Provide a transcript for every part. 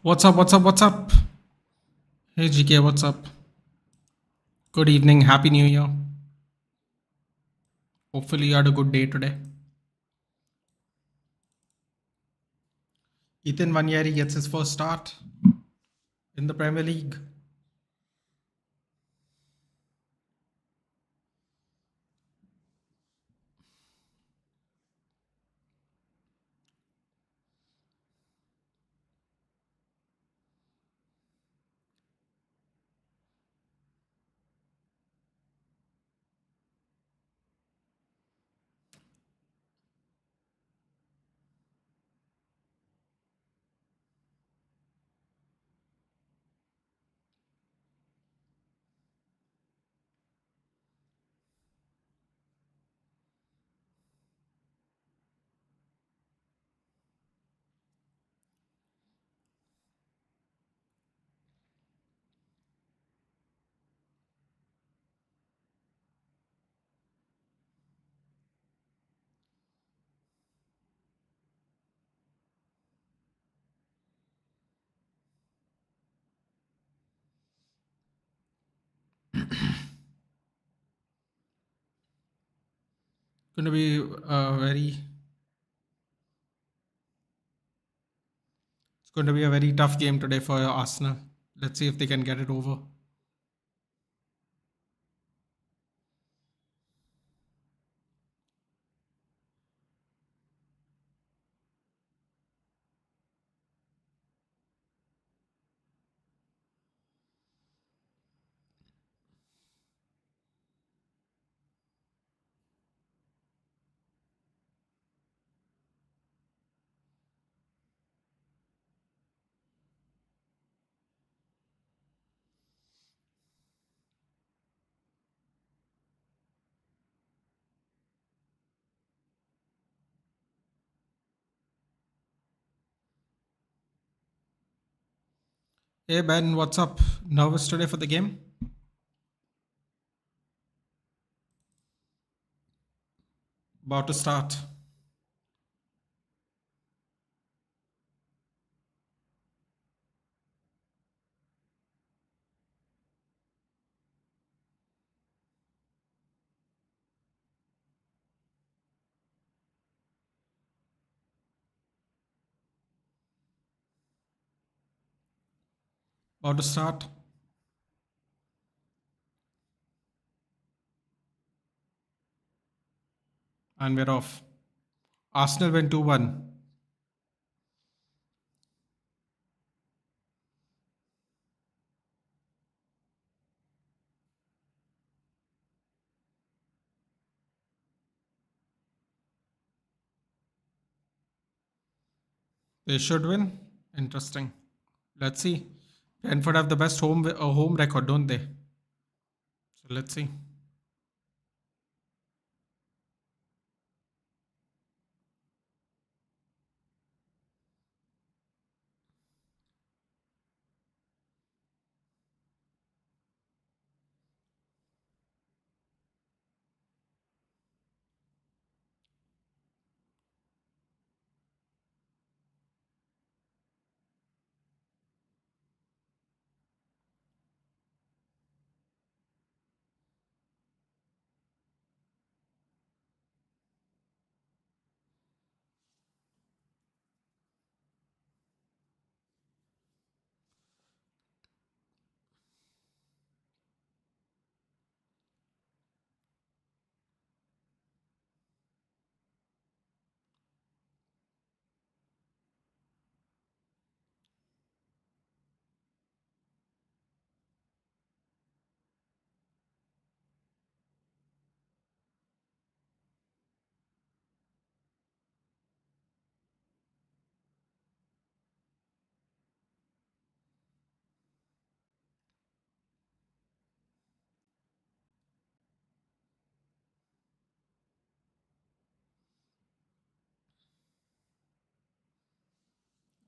What's up? What's up? What's up? Hey GK, what's up? Good evening. Happy New Year. Hopefully, you had a good day today. Ethan Vanieri gets his first start in the Premier League. Going to be a very it's going to be a very tough game today for Arsenal. Let's see if they can get it over. Hey Ben, what's up? Nervous today for the game? About to start. About to start. And we're off. Arsenal win 2-1. They should win. Interesting. Let's see. Brentford have the best home record, don't they? So let's see.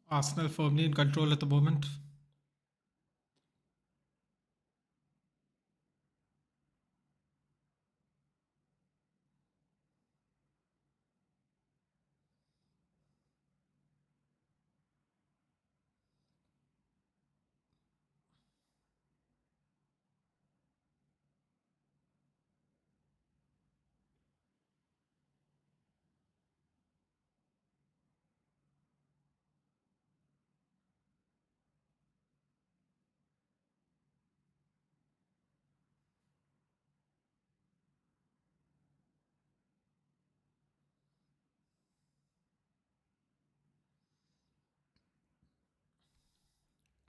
Arsenal firmly in control at the moment.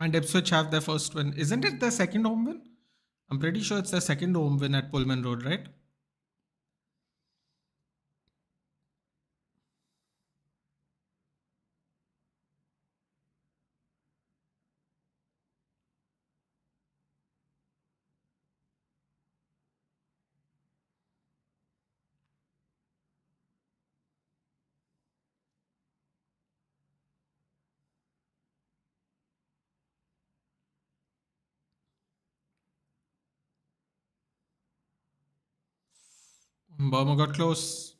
And Ipswich have their first win. Isn't it the second home win? I'm pretty sure it's the second home win at Pullman Road, right? Burma got close.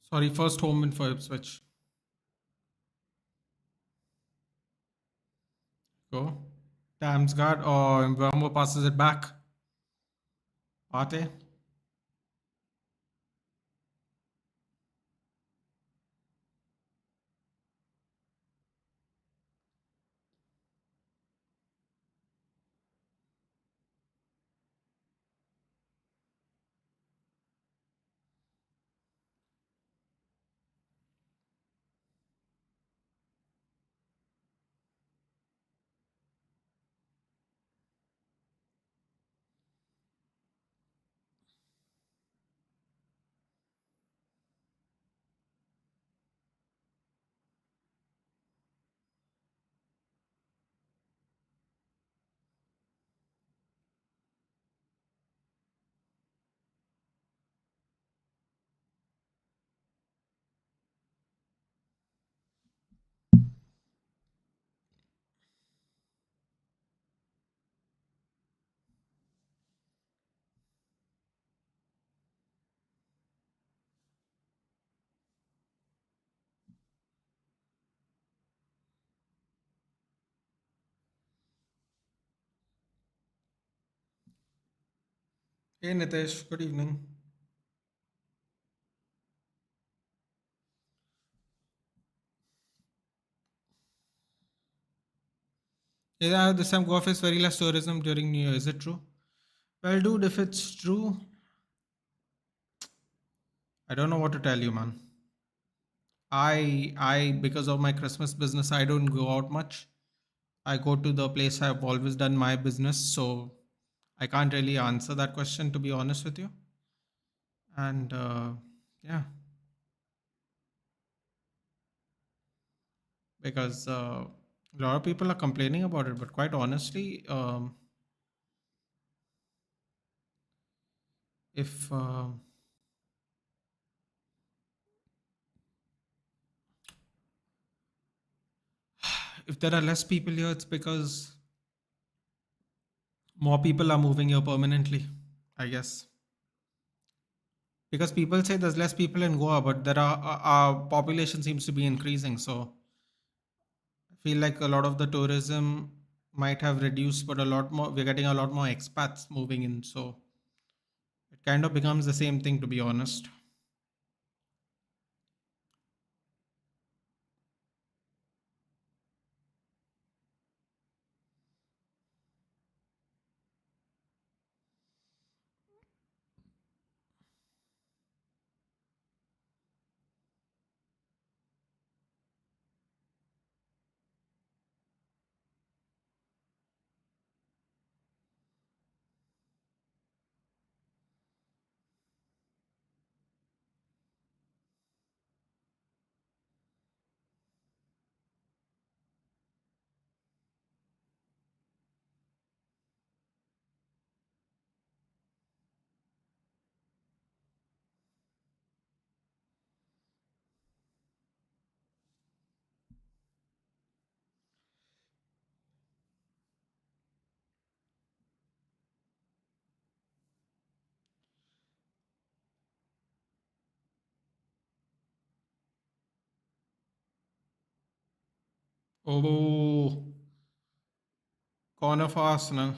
Sorry, first home win for Ipswich. Go. Damsgaard or Burma passes it back. Pate. Hey Nitesh, good evening. Yeah, this time Goa faced very less tourism during New Year. Is it true? Well, dude, if it's true, I don't know what to tell you, man. Because of my Christmas business, I don't go out much. I go to the place I've always done my business, so I can't really answer that question to be honest with you. And yeah, because a lot of people are complaining about it, but quite honestly, if if there are less people here, it's because more people are moving here permanently, I guess. Because people say there's less people in Goa, but there are our population seems to be increasing. So I feel like a lot of the tourism might have reduced, but a lot more we're getting a lot more expats moving in. So it kind of becomes the same thing, to be honest. Oh, corner for Arsenal.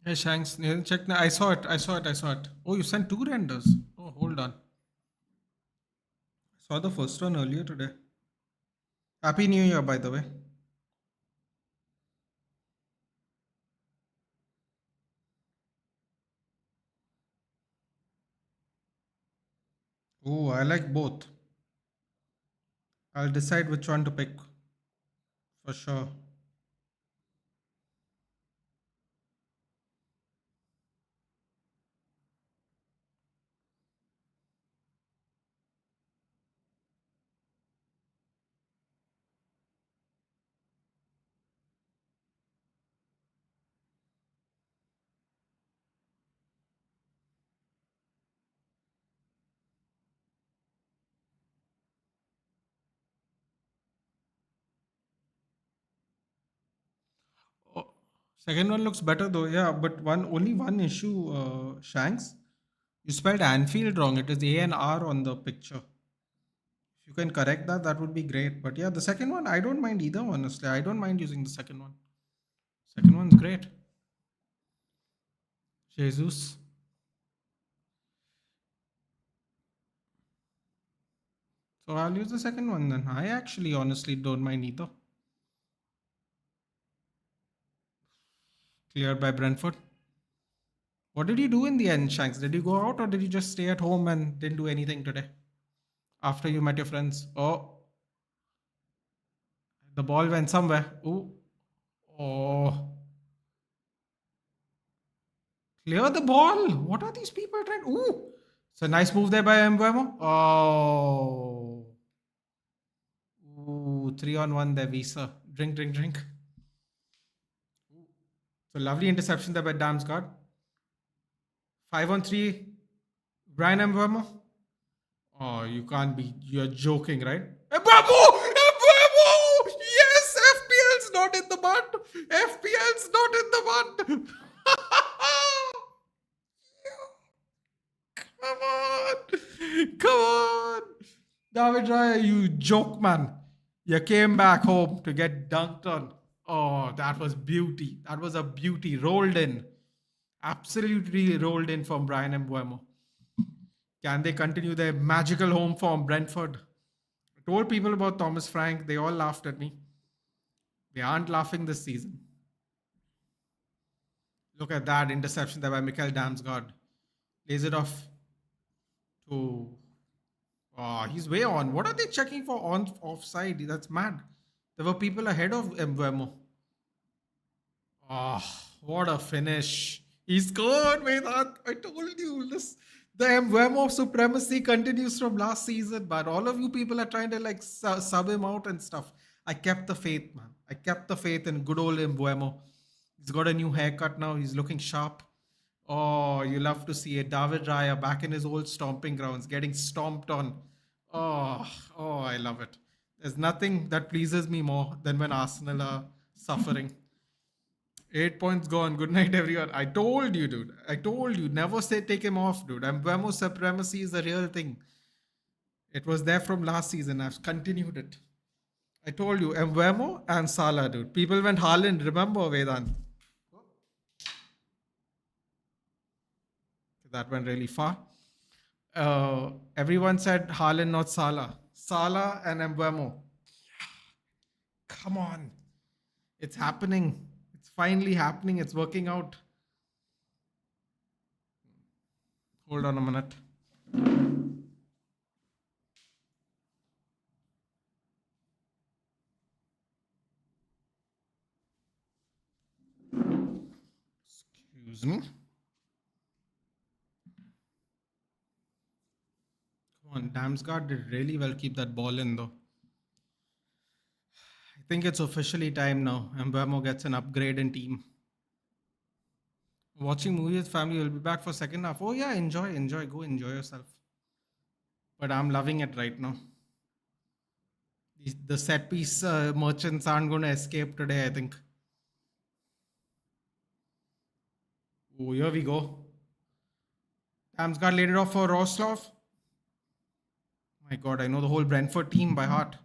Hey Shanks, check. I saw it. I saw it. I saw it. Oh, you sent two renders. Oh, hold on. Saw the first one earlier today. Happy New Year, by the way. Oh, I like both. I'll decide which one to pick for sure. Oh, second one looks better though. Yeah, but only one issue, Shanks. You spelled Anfield wrong. It is A and R on the picture. If you can correct that, that would be great. But yeah, the second one, I don't mind either, honestly. I don't mind using the second one. Second one's great. Jesus. So I'll use the second one then. I actually honestly don't mind either. Cleared by Brentford. What did you do in the end, Shanks? Did you go out or did you just stay at home and didn't do anything today after you met your friends? Oh, the ball went somewhere. Ooh. Oh. Clear the ball. What are these people trying? Ooh. It's a nice move there by Mbuemo. Oh. Ooh, 3-on-1 there, Visa. Drink, drink, drink. So lovely interception there by Damsgaard. 5-on-3. Brian Mbuemo. Oh, you can't be. You're joking, right? Mbuemo! Mbuemo! Yes! FPL's not in the mud. FPL's not in the mud. Come on. Come on. David Raya, you joke, man. You came back home to get dunked on. Oh, that was beauty. That was a beauty. Rolled in. Absolutely rolled in from Brian Mbuemo. Can they continue their magical home form, Brentford? I told people about Thomas Frank. They all laughed at me. They aren't laughing this season. Look at that interception there by Mikel Damsgaard. Lays it off to. Oh, he's way on. What are they checking for on offside? That's mad. There were people ahead of Mbuemo. Oh, what a finish. He scored, Vedat. I told you this. The Mbuemo supremacy continues from last season, but all of you people are trying to like sub him out and stuff. I kept the faith, man. I kept the faith in good old Mbuemo. He's got a new haircut now. He's looking sharp. Oh, you love to see it. David Raya back in his old stomping grounds, getting stomped on. Oh, I love it. There's nothing that pleases me more than when Arsenal are suffering. 8 points gone. Good night, everyone. I told you, dude. I told you. Never say take him off, dude. Mbemo supremacy is the real thing. It was there from last season. I've continued it. I told you, Mbemo and Salah, dude. People went Haaland. Remember, Vedant? That went really far. Everyone said Haaland, not Salah. Salah and Mbemo. Come on. It's happening. It's finally happening. It's working out. Hold on a minute. Excuse me. Come on, Damsgaard did really well keep that ball in though. I think it's officially time now. Mbemo gets an upgrade in team. Watching movie with family will be back for second half. Oh yeah, enjoy, go enjoy yourself. But I'm loving it right now. The set piece merchants aren't going to escape today, I think. Oh, here we go. Damsgaard laid it off for Roslov. My God, I know the whole Brentford team by heart.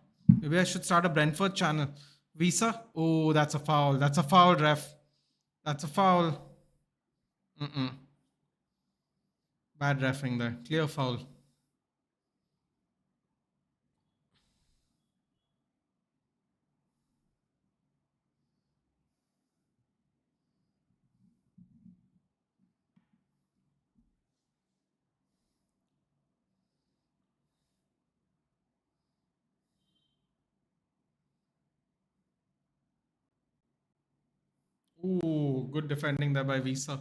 Maybe I should start a Brentford channel. Visa? Oh, that's a foul. That's a foul, ref. That's a foul. Bad refing there. Clear foul. Ooh, good defending there by Visa.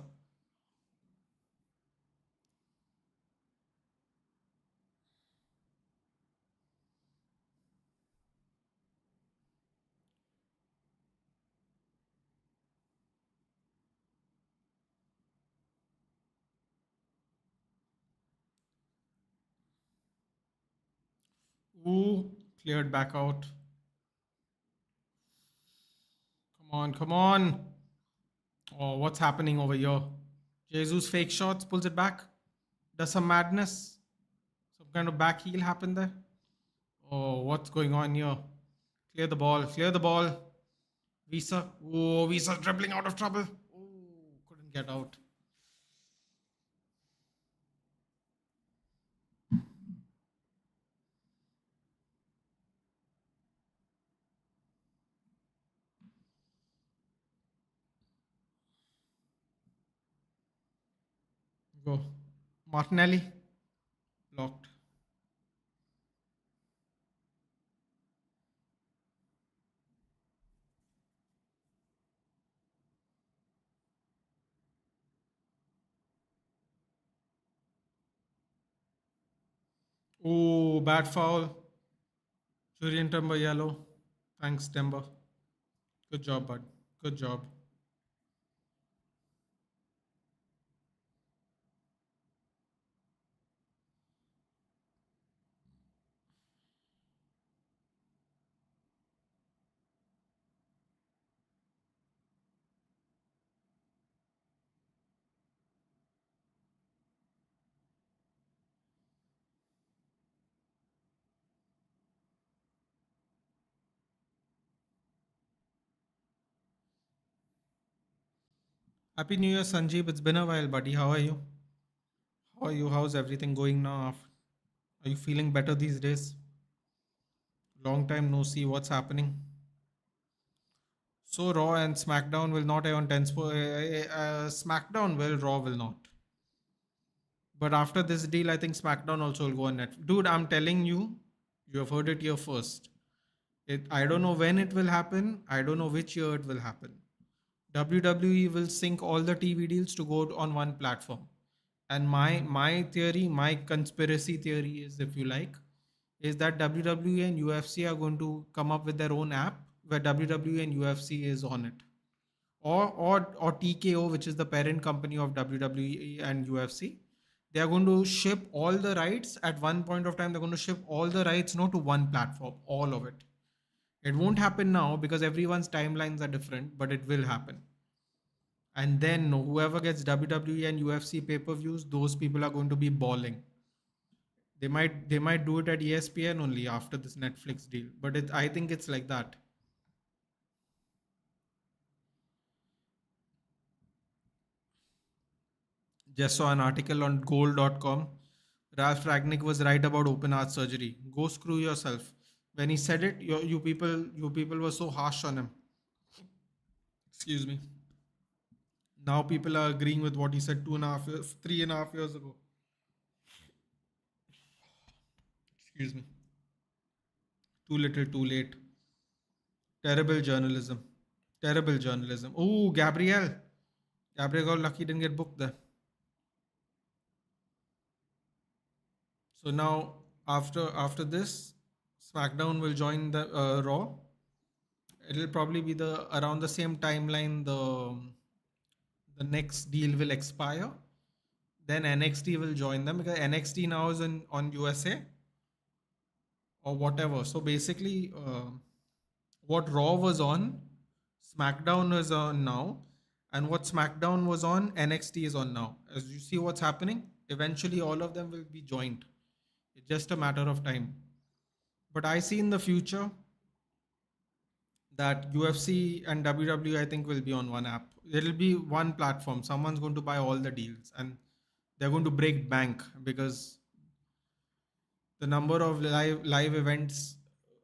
Ooh, cleared back out. Come on, come on. Oh, what's happening over here? Jesus fake shots, pulls it back. Does some madness. Some kind of back heel happen there. Oh, what's going on here? Clear the ball. Clear the ball. Visa. Oh, Visa's dribbling out of trouble. Oh, couldn't get out. Go. Martinelli. Blocked. Oh, bad foul. Julian Timber yellow. Thanks, Timber. Good job, bud. Good job. Happy New Year, Sanjeev. It's been a while, buddy. How are you? How are you? How's everything going now? Are you feeling better these days? Long time no see. What's happening? So Raw and SmackDown will not on 10 SmackDown will, Raw will not. But after this deal, I think SmackDown also will go on Netflix. Dude, I'm telling you, you have heard it here first. I don't know when it will happen. I don't know which year it will happen. WWE will sync all the TV deals to go on one platform. And my theory, my conspiracy theory is, if you like, is that WWE and UFC are going to come up with their own app where WWE and UFC is on it. Or TKO, which is the parent company of WWE and UFC, they are going to ship all the rights at one point of time. They're going to ship all the rights not to one platform, all of it. It won't happen now because everyone's timelines are different, but it will happen. And then whoever gets WWE and UFC pay-per-views, those people are going to be balling. They might do it at ESPN only after this Netflix deal, but I think it's like that. Just saw an article on goal.com. Ralph Ragnick was right about open heart surgery. Go screw yourself. When he said it, you people were so harsh on him. Excuse me. Now people are agreeing with what he said 2.5 years, 3.5 years ago. Excuse me. Too little, too late. Terrible journalism. Terrible journalism. Oh, Gabriel. Gabriel got lucky, didn't get booked there. So now after this, SmackDown will join the Raw. It'll probably be the around the same timeline the next deal will expire. Then NXT will join them because NXT now is on USA or whatever. So basically, what Raw was on, SmackDown is on now, and what SmackDown was on, NXT is on now. As you see what's happening, eventually all of them will be joined. It's just a matter of time. But I see in the future that UFC and WWE, I think, will be on one app. It'll be one platform. Someone's going to buy all the deals and they're going to break bank because the number of live events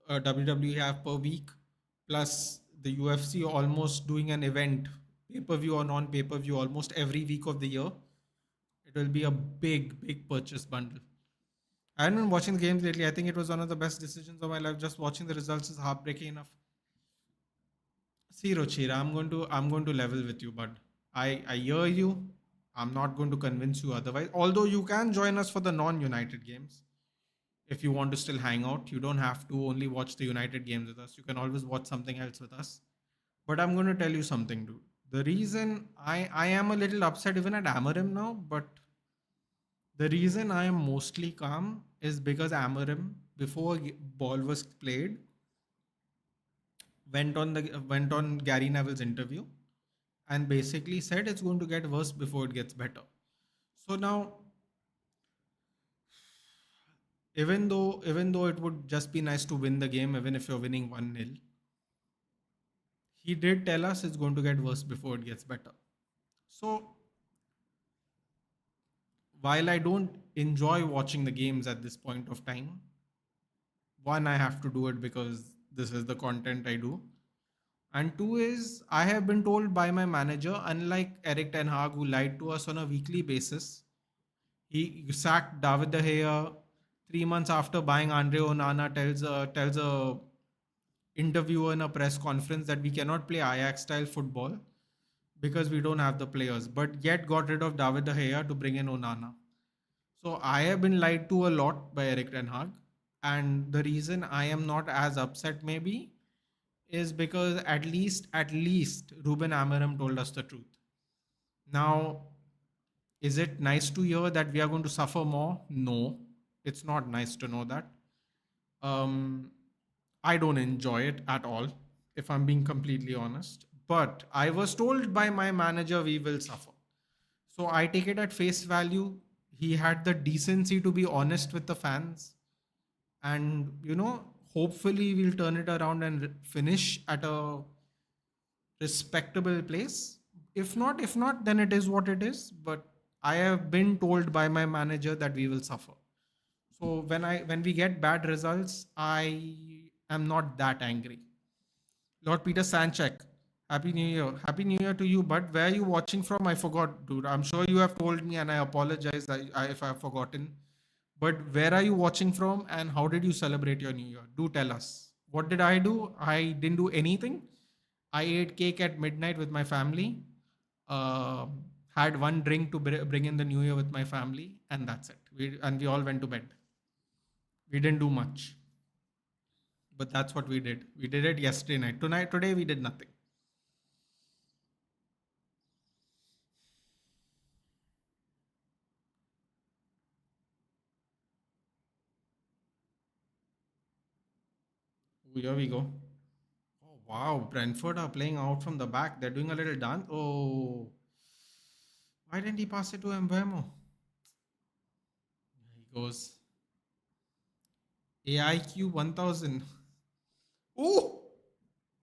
WWE have per week, plus the UFC almost doing an event, pay per view or non pay per view, almost every week of the year. It will be a big purchase bundle. I haven't been watching the games lately. I think it was one of the best decisions of my life. Just watching the results is heartbreaking enough. See, Rochira, I'm going to level with you, bud. I hear you. I'm not going to convince you otherwise. Although you can join us for the non-United games if you want to still hang out. You don't have to only watch the United games with us. You can always watch something else with us. But I'm going to tell you something, dude. The reason I am a little upset even at Amarim now, but the reason I am mostly calm is because Amarim, before ball was played, went on Gary Neville's interview and basically said it's going to get worse before it gets better. So now, even though it would just be nice to win the game, even if you're winning 1-0, he did tell us it's going to get worse before it gets better. So while I don't enjoy watching the games at this point of time, one, I have to do it because this is the content I do. And two is I have been told by my manager, unlike Eric Ten Hag, who lied to us on a weekly basis, he sacked David De Gea 3 months after buying Andre Onana. Tells a interviewer in a press conference that we cannot play Ajax style football because we don't have the players, but yet got rid of David De Gea to bring in Onana. So I have been lied to a lot by Eric Ten Hag, and the reason I am not as upset maybe is because at least Ruben Amorim told us the truth. Now, is it nice to hear that we are going to suffer more? No, it's not nice to know that. Um, I don't enjoy it at all, if I'm being completely honest. But I was told by my manager we will suffer. So I take it at face value. He had the decency to be honest with the fans. And, hopefully we'll turn it around and finish at a respectable place. If not, then it is what it is. But I have been told by my manager that we will suffer. So when we get bad results, I am not that angry. Lord Peter Sanchek, Happy New Year. Happy New Year to you, but where are you watching from? I forgot, dude. I'm sure you have told me and I apologize if I've forgotten. But where are you watching from and how did you celebrate your New Year? Do tell us. What did I do? I didn't do anything. I ate cake at midnight with my family. Uh, had one drink to bring in the New Year with my family, and that's it. We all went to bed. We didn't do much, but that's what we did. We did it yesterday night. Today we did nothing. Here we go. Oh wow, Brentford are playing out from the back. They're doing a little dance. Oh, Why didn't he pass it to Mbemo? He goes AIQ 1000. Oh!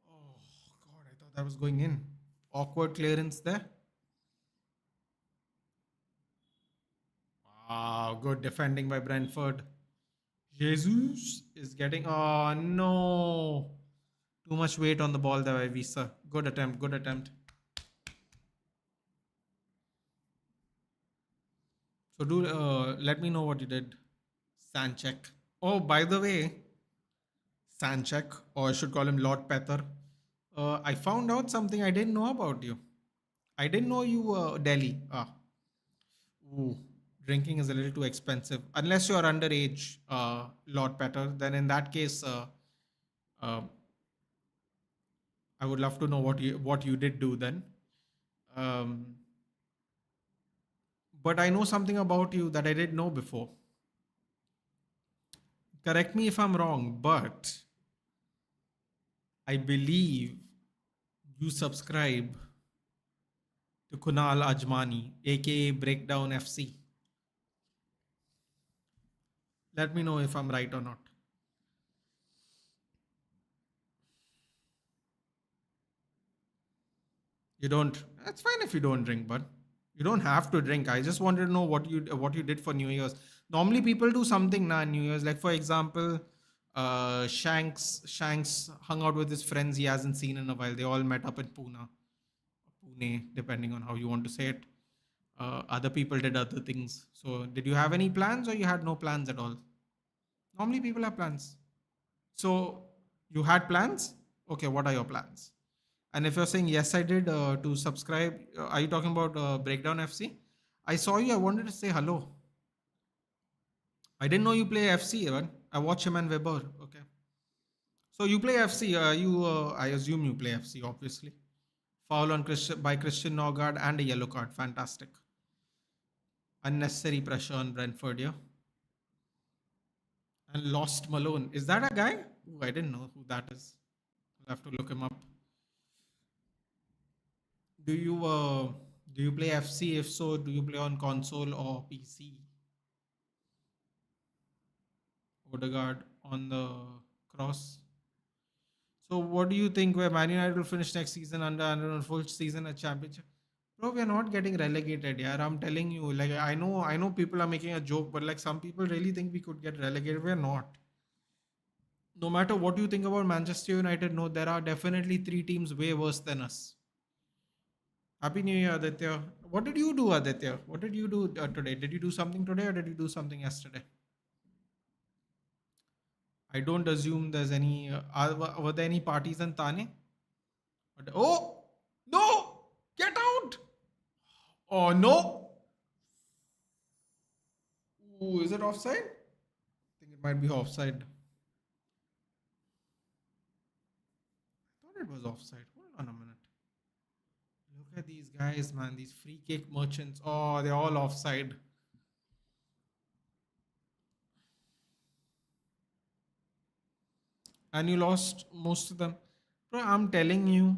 Oh, God, I thought that was going in. Awkward clearance there. Wow, good defending by Brentford. Jesus is getting. Oh, no. Too much weight on the ball there by Visa. Good attempt, good attempt. So, do let me know what you did, Sanchek. Oh, by the way, Sanchek, or I should call him Lord Pether. I found out something I didn't know about you. I didn't know you were Delhi. Ooh, drinking is a little too expensive. Unless you're underage, Lord Pether, then in that case, uh, I would love to know what you did do then. Um, but I know something about you that I didn't know before. Correct me if I'm wrong, but I believe you subscribe to Kunal Ajmani, aka Breakdown FC. Let me know if I'm right or not. You don't. That's fine if you don't drink, but you don't have to drink. I just wanted to know what you did for New Year's. Normally, people do something na New Year's. Like for example, Shanks hung out with his friends he hasn't seen in a while. They all met up in Pune, depending on how you want to say it. Other people did other things. So, did you have any plans, or you had no plans at all? Normally, people have plans. So, you had plans? Okay, what are your plans? And if you're saying yes, I did to subscribe, are you talking about Breakdown FC? I saw you. I wanted to say hello. I didn't know you play FC even. I watch him and Weber. Okay. So you play FC. I assume you play FC, obviously. Foul on by Christian Norgard and a yellow card. Fantastic. Unnecessary pressure on Brentford, yeah. And lost Malone. Is that a guy? Ooh, I didn't know who that is. I'll have to look him up. Do you uh, do you play FC? If so, do you play on console or PC? Odegaard on the cross. So, what do you think? Where Man United will finish next season under a full season at championship? Bro, we are not getting relegated. Yeah, I'm telling you. Like I know people are making a joke, but like some people really think we could get relegated. We're not. No matter what you think about Manchester United, no, there are definitely three teams way worse than us. Happy New Year, Aditya. What did you do, Aditya? What did you do today? Did you do something today, or did you do something yesterday? I don't assume there's any. Were there any parties in Thane? Oh no! Get out! Oh no! Ooh, is it offside? I think it might be offside. I thought it was offside. Hold on a minute. Look at these guys, man. These free kick merchants. Oh, they're all offside. And you lost most of them. Bro, I'm telling you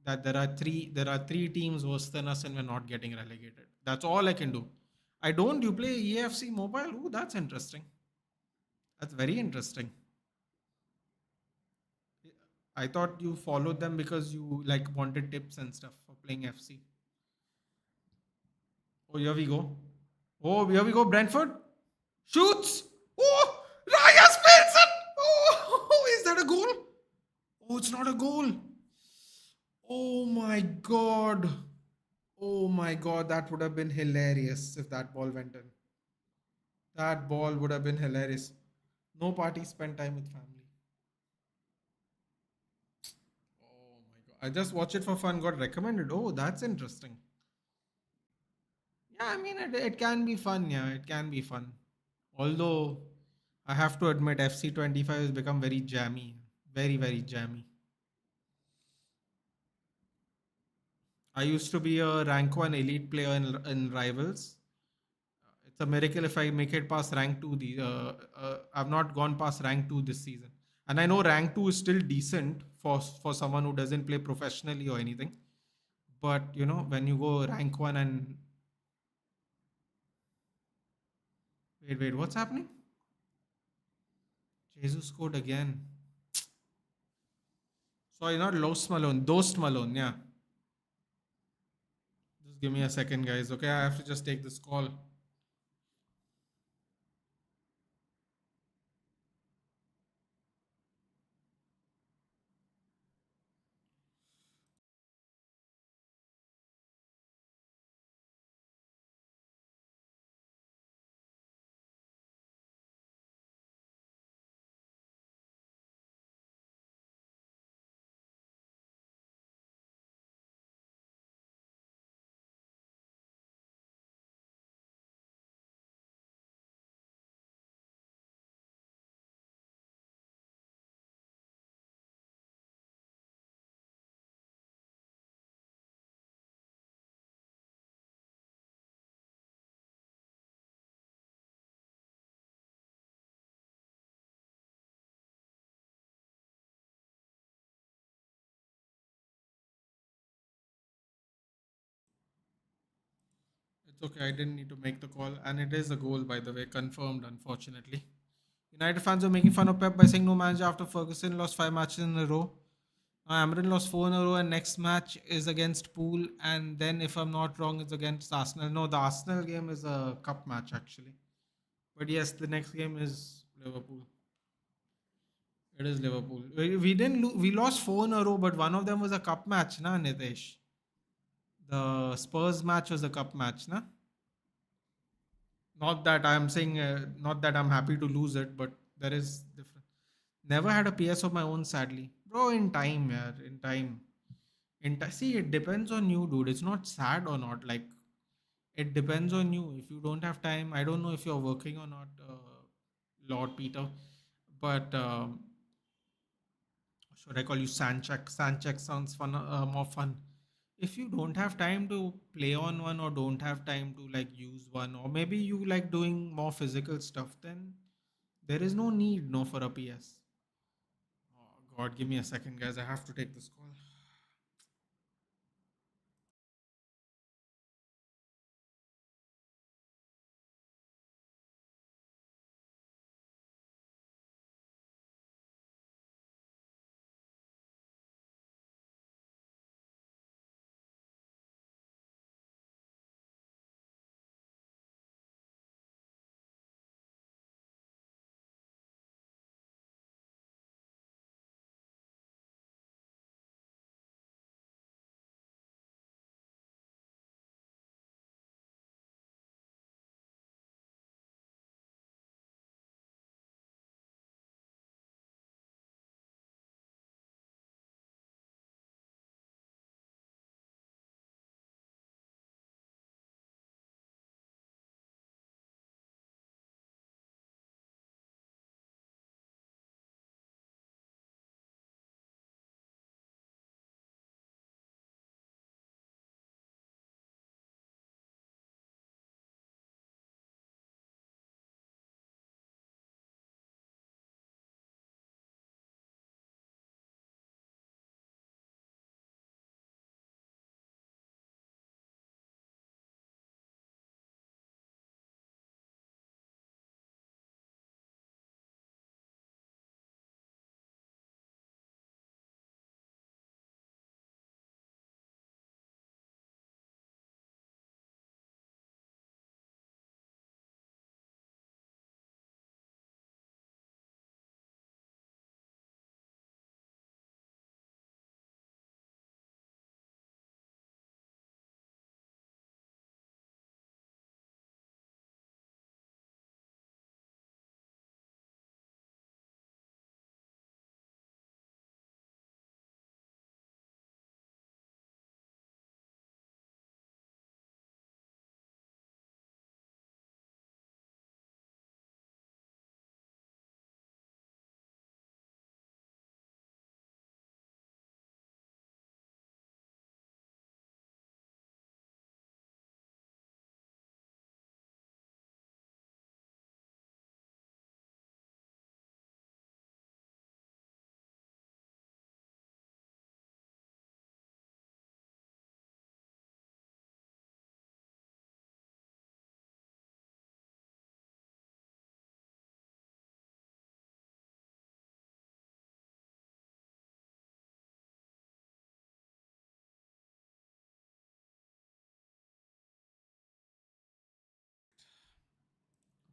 that there are three teams worse than us and we're not getting relegated. That's all I can do. I don't you play EFC mobile? Ooh, that's interesting. That's very interesting. I thought you followed them because you like wanted tips and stuff for playing FC. Oh, here we go. Oh, here we go. Brentford shoots. Oh, Raya spins it. Oh, is that a goal? Oh, it's not a goal. Oh my god. Oh my god, that would have been hilarious if that ball went in. That ball would have been hilarious. No party, spend time with family. Oh my god. I just watched it for fun, got recommended. Oh, that's interesting. Yeah, I mean, it can be fun. Yeah, it can be fun. Although, I have to admit, FC25 has become very jammy. Very, very jammy. I used to be a rank 1 elite player in Rivals. It's a miracle if I make it past rank 2. I've not gone past rank 2 this season. And I know rank 2 is still decent for someone who doesn't play professionally or anything. But when you go rank one and wait, what's happening? Jesus scored again. Sorry, not Los Malone, Dost Malone. Yeah, just give me a second, guys. Okay, I have to just take this call. It's okay. I didn't need to make the call, and it is a goal, by the way, confirmed. Unfortunately, United fans are making fun of Pep by saying no manager after Ferguson lost 5 matches in a row. Amrin lost four in a row, and next match is against Pool, and then, if I'm not wrong, it's against Arsenal. No, the Arsenal game is a cup match actually. But yes, the next game is Liverpool. It is Liverpool. We didn't we lost four in a row, but one of them was a cup match, na Nitesh. The Spurs match was a cup match, na. Not that I'm saying, not that I'm happy to lose it, but there is different. Never had a PS of my own, sadly, bro. In time, yeah, in time. See, it depends on you, dude. It's not sad or not. Like, it depends on you. If you don't have time, I don't know if you're working or not, Lord Peter. But should I call you Sanchek? Sanchek sounds fun, more fun. If you don't have time to play on one, or don't have time to like use one, or maybe you like doing more physical stuff, then there is no need no for a PS. Oh God, give me a second, guys. I have to take this call.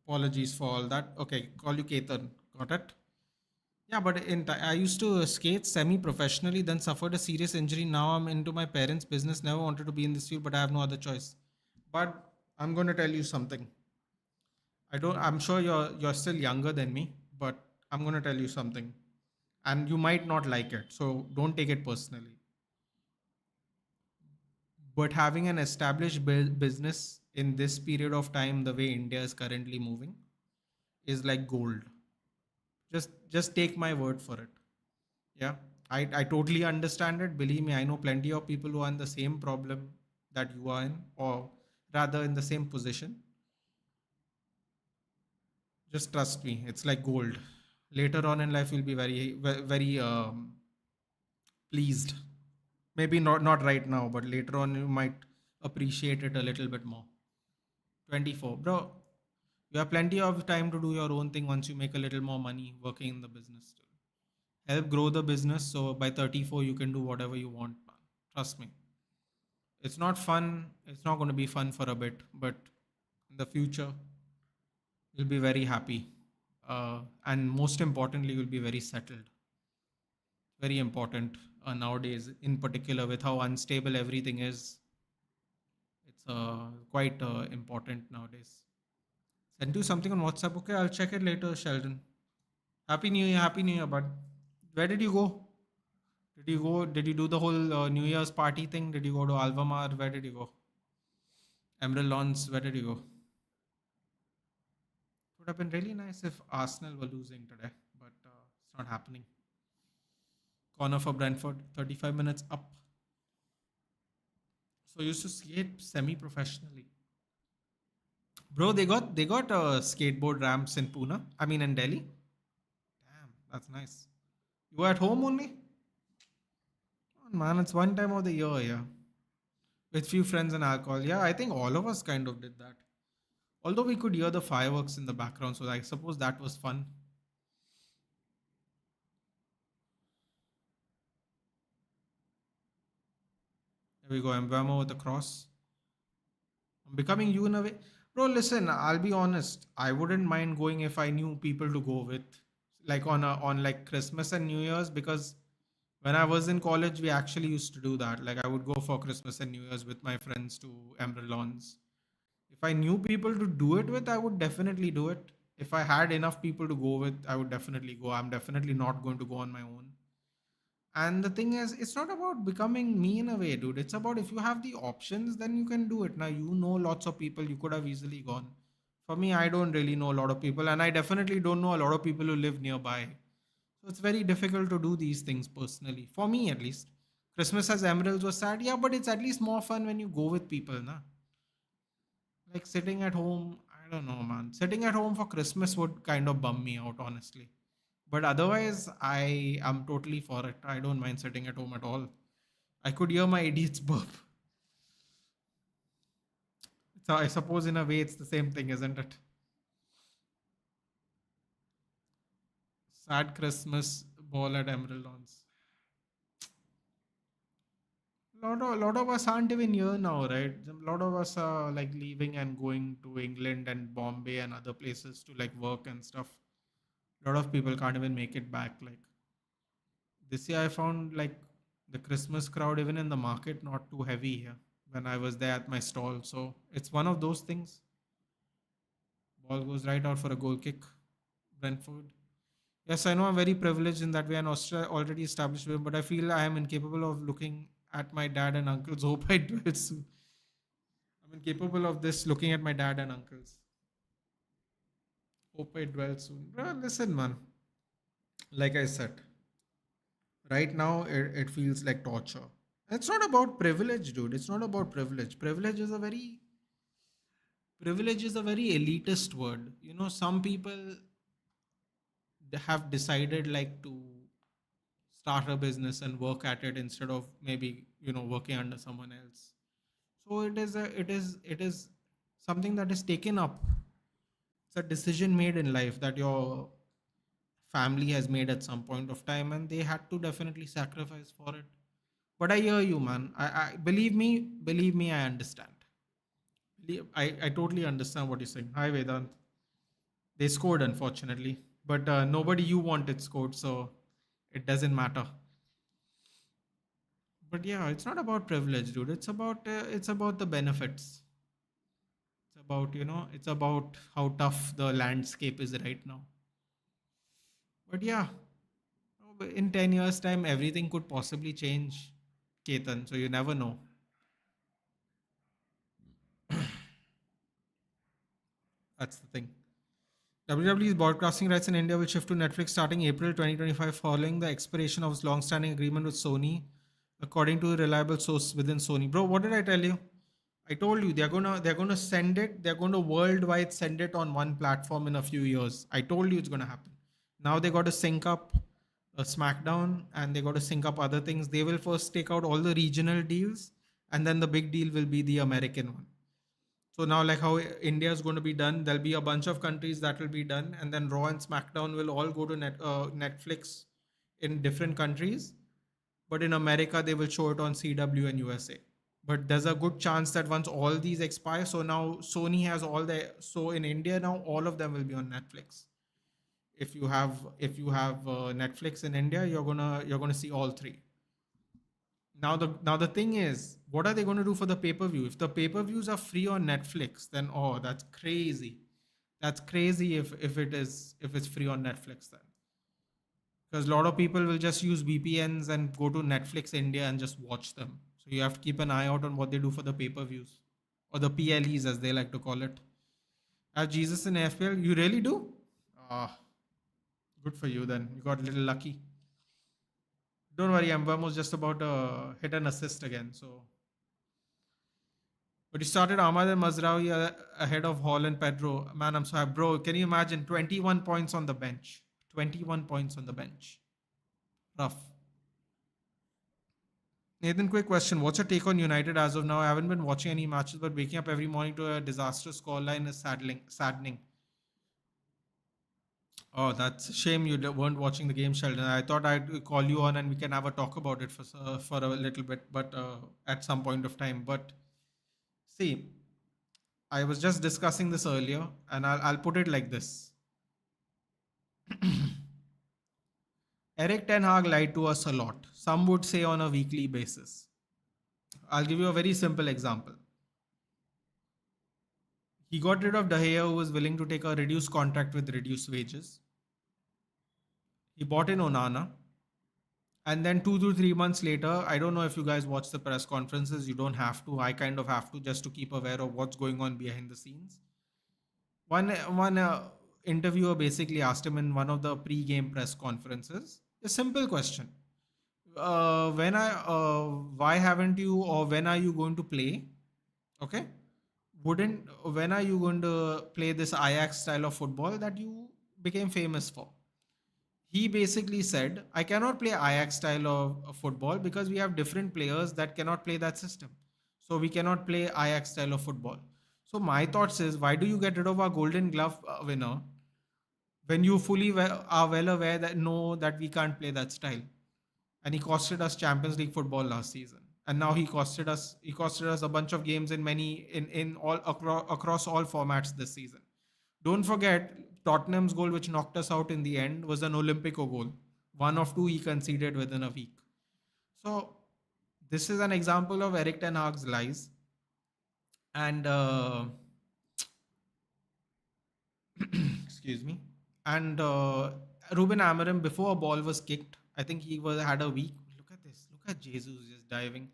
Apologies for all that. Okay, call you Ketan. Got it? Yeah, but I used to skate semi-professionally, then suffered a serious injury. Now I'm into my parents' business. Never wanted to be in this field, but I have no other choice. But I'm going to tell you something. I don't. I'm sure you're still younger than me, but I'm going to tell you something, and you might not like it. So don't take it personally. But having an established business in this period of time, the way India is currently moving, is like gold. Just take my word for it. Yeah, I totally understand it. Believe me, I know plenty of people who are in the same problem that you are in, or rather in the same position. Just trust me, it's like gold. Later on in life, you'll be very pleased. Maybe not right now, but later on you might appreciate it a little bit more. 24, bro. You have plenty of time to do your own thing once you make a little more money working in the business. Still, help grow the business so by 34 you can do whatever you want, man. Trust me. It's not fun. It's not going to be fun for a bit, but in the future, you'll be very happy. And most importantly, you'll be very settled. Very important nowadays, in particular, with how unstable everything is. It's quite important nowadays. Send you something on WhatsApp. Okay, I'll check it later, Sheldon. Happy New Year, Happy New Year, bud. Where did you go? Did you go? Did you do the whole New Year's party thing? Did you go to Alvamar? Where did you go? Emerald Lawns. Where did you go? It would have been really nice if Arsenal were losing today, but it's not happening. Corner for Brentford, 35 minutes up. So I used to skate semi-professionally. Bro, they got skateboard ramps in Pune. I mean in Delhi. Damn, that's nice. You were at home only? Oh, man, it's one time of the year, yeah. With few friends and alcohol. Yeah, I think all of us kind of did that. Although we could hear the fireworks in the background, so I suppose that was fun. There we go, Mbama with the cross. I'm becoming you in a way. Bro, listen, I'll be honest. I wouldn't mind going if I knew people to go with. Like on like Christmas and New Year's, because when I was in college, we actually used to do that. Like I would go for Christmas and New Year's with my friends to Emerald Lawns. If I knew people to do it with, I would definitely do it. If I had enough people to go with, I would definitely go. I'm definitely not going to go on my own. And the thing is, it's not about becoming me in a way, dude. It's about if you have the options, then you can do it. Now, you know lots of people, you could have easily gone. For me, I don't really know a lot of people, and I definitely don't know a lot of people who live nearby. So it's very difficult to do these things personally. For me, at least. Christmas as Emeralds was sad, yeah, but it's at least more fun when you go with people, na? Like sitting at home, I don't know, man. Sitting at home for Christmas would kind of bum me out, honestly. But otherwise, I am totally for it. I don't mind sitting at home at all. I could hear my idiot's burp. So I suppose in a way it's the same thing, isn't it? Sad Christmas ball at Emerald Lawns. Lot of us aren't even here now, right? A lot of us are like leaving and going to England and Bombay and other places to like work and stuff. A lot of people can't even make it back. Like this year, I found like the Christmas crowd even in the market not too heavy here when I was there at my stall. So it's one of those things. Ball goes right out for a goal kick. Brentford. Yes, I know I'm very privileged in that way and already established way, but I feel I am incapable of looking at my dad and uncles. Hope I do it soon. I'm incapable of this looking at my dad and uncles. Hope I dwell soon. Bro, listen, man. Like I said, right now it feels like torture. It's not about privilege, dude. It's not about privilege. Privilege is a very elitist word. You know, some people they have decided like to start a business and work at it instead of maybe working under someone else. So it is something that is taken up. It's a decision made in life that your family has made at some point of time, and they had to definitely sacrifice for it. But I hear you, man. I believe me, I understand. I totally understand what you're saying. Hi, Vedant. They scored, unfortunately, but nobody you wanted scored, so it doesn't matter. But yeah, it's not about privilege, dude. It's about the benefits. It's about it's about how tough the landscape is right now. But yeah, in 10 years' time, everything could possibly change, Ketan. So you never know. That's the thing. WWE's broadcasting rights in India will shift to Netflix starting April 2025 following the expiration of its long-standing agreement with Sony, according to a reliable source within Sony. Bro, what did I tell you? I told you they're gonna send it. They're going to worldwide send it on one platform in a few years. I told you it's gonna happen. Now they got to sync up SmackDown and they got to sync up other things. They will first take out all the regional deals, and then the big deal will be the American one. So now, like how India is going to be done, there'll be a bunch of countries that will be done, and then Raw and SmackDown will all go to Netflix in different countries. But in America, they will show it on CW and USA. But there's a good chance that once all these expire, so now Sony has all the so in India now all of them will be on Netflix. If you have Netflix in India, you're gonna see all three. Now the thing is, what are they going to do for the pay-per-view? If the pay-per-views are free on Netflix, then oh, that's crazy. That's crazy if it's free on Netflix then. Because a lot of people will just use VPNs and go to Netflix India and just watch them. So you have to keep an eye out on what they do for the pay-per-views or the PLEs as they like to call it. As Jesus in FPL, you really do? Ah, good for you then. You got a little lucky. Don't worry, I'm almost just about to hit an assist again. So but he started Ahmad and Mazraoui ahead of Hall and Pedro. Man, I'm sorry, bro. Can you imagine 21 points on the bench? 21 points on the bench. Rough. Nathan, quick question. What's your take on United as of now? I haven't been watching any matches, but waking up every morning to a disastrous scoreline is saddening. Oh, that's a shame you weren't watching the game, Sheldon. I thought I'd call you on and we can have a talk about it for a little bit, but at some point of time. But see, I was just discussing this earlier, and I'll put it like this. Eric Ten Hag lied to us a lot. Some would say on a weekly basis. I'll give you a very simple example. He got rid of De Gea, who was willing to take a reduced contract with reduced wages. He bought in Onana. And then 2 to 3 months later, I don't know if you guys watch the press conferences. You don't have to. I kind of have to just to keep aware of what's going on behind the scenes. One interviewer basically asked him in one of the pre-game press conferences a simple question: why haven't you, or when are you going to play? Okay, wouldn't when are you going to play this Ajax style of football that you became famous for? He basically said, I cannot play Ajax style of football because we have different players that cannot play that system. So we cannot play Ajax style of football. So my thoughts is, why do you get rid of our Golden Glove winner when you fully are well aware that no, that we can't play that style? And he costed us Champions League football last season, and now he costed us a bunch of games in all across all formats this season. Don't forget, Tottenham's goal, which knocked us out in the end, was an Olympico goal. One of two he conceded within a week. So this is an example of Eric Ten Hag's lies. And excuse me. And Ruben Amorim, before a ball was kicked, I think he was had a week. Look at this. Look at Jesus just diving.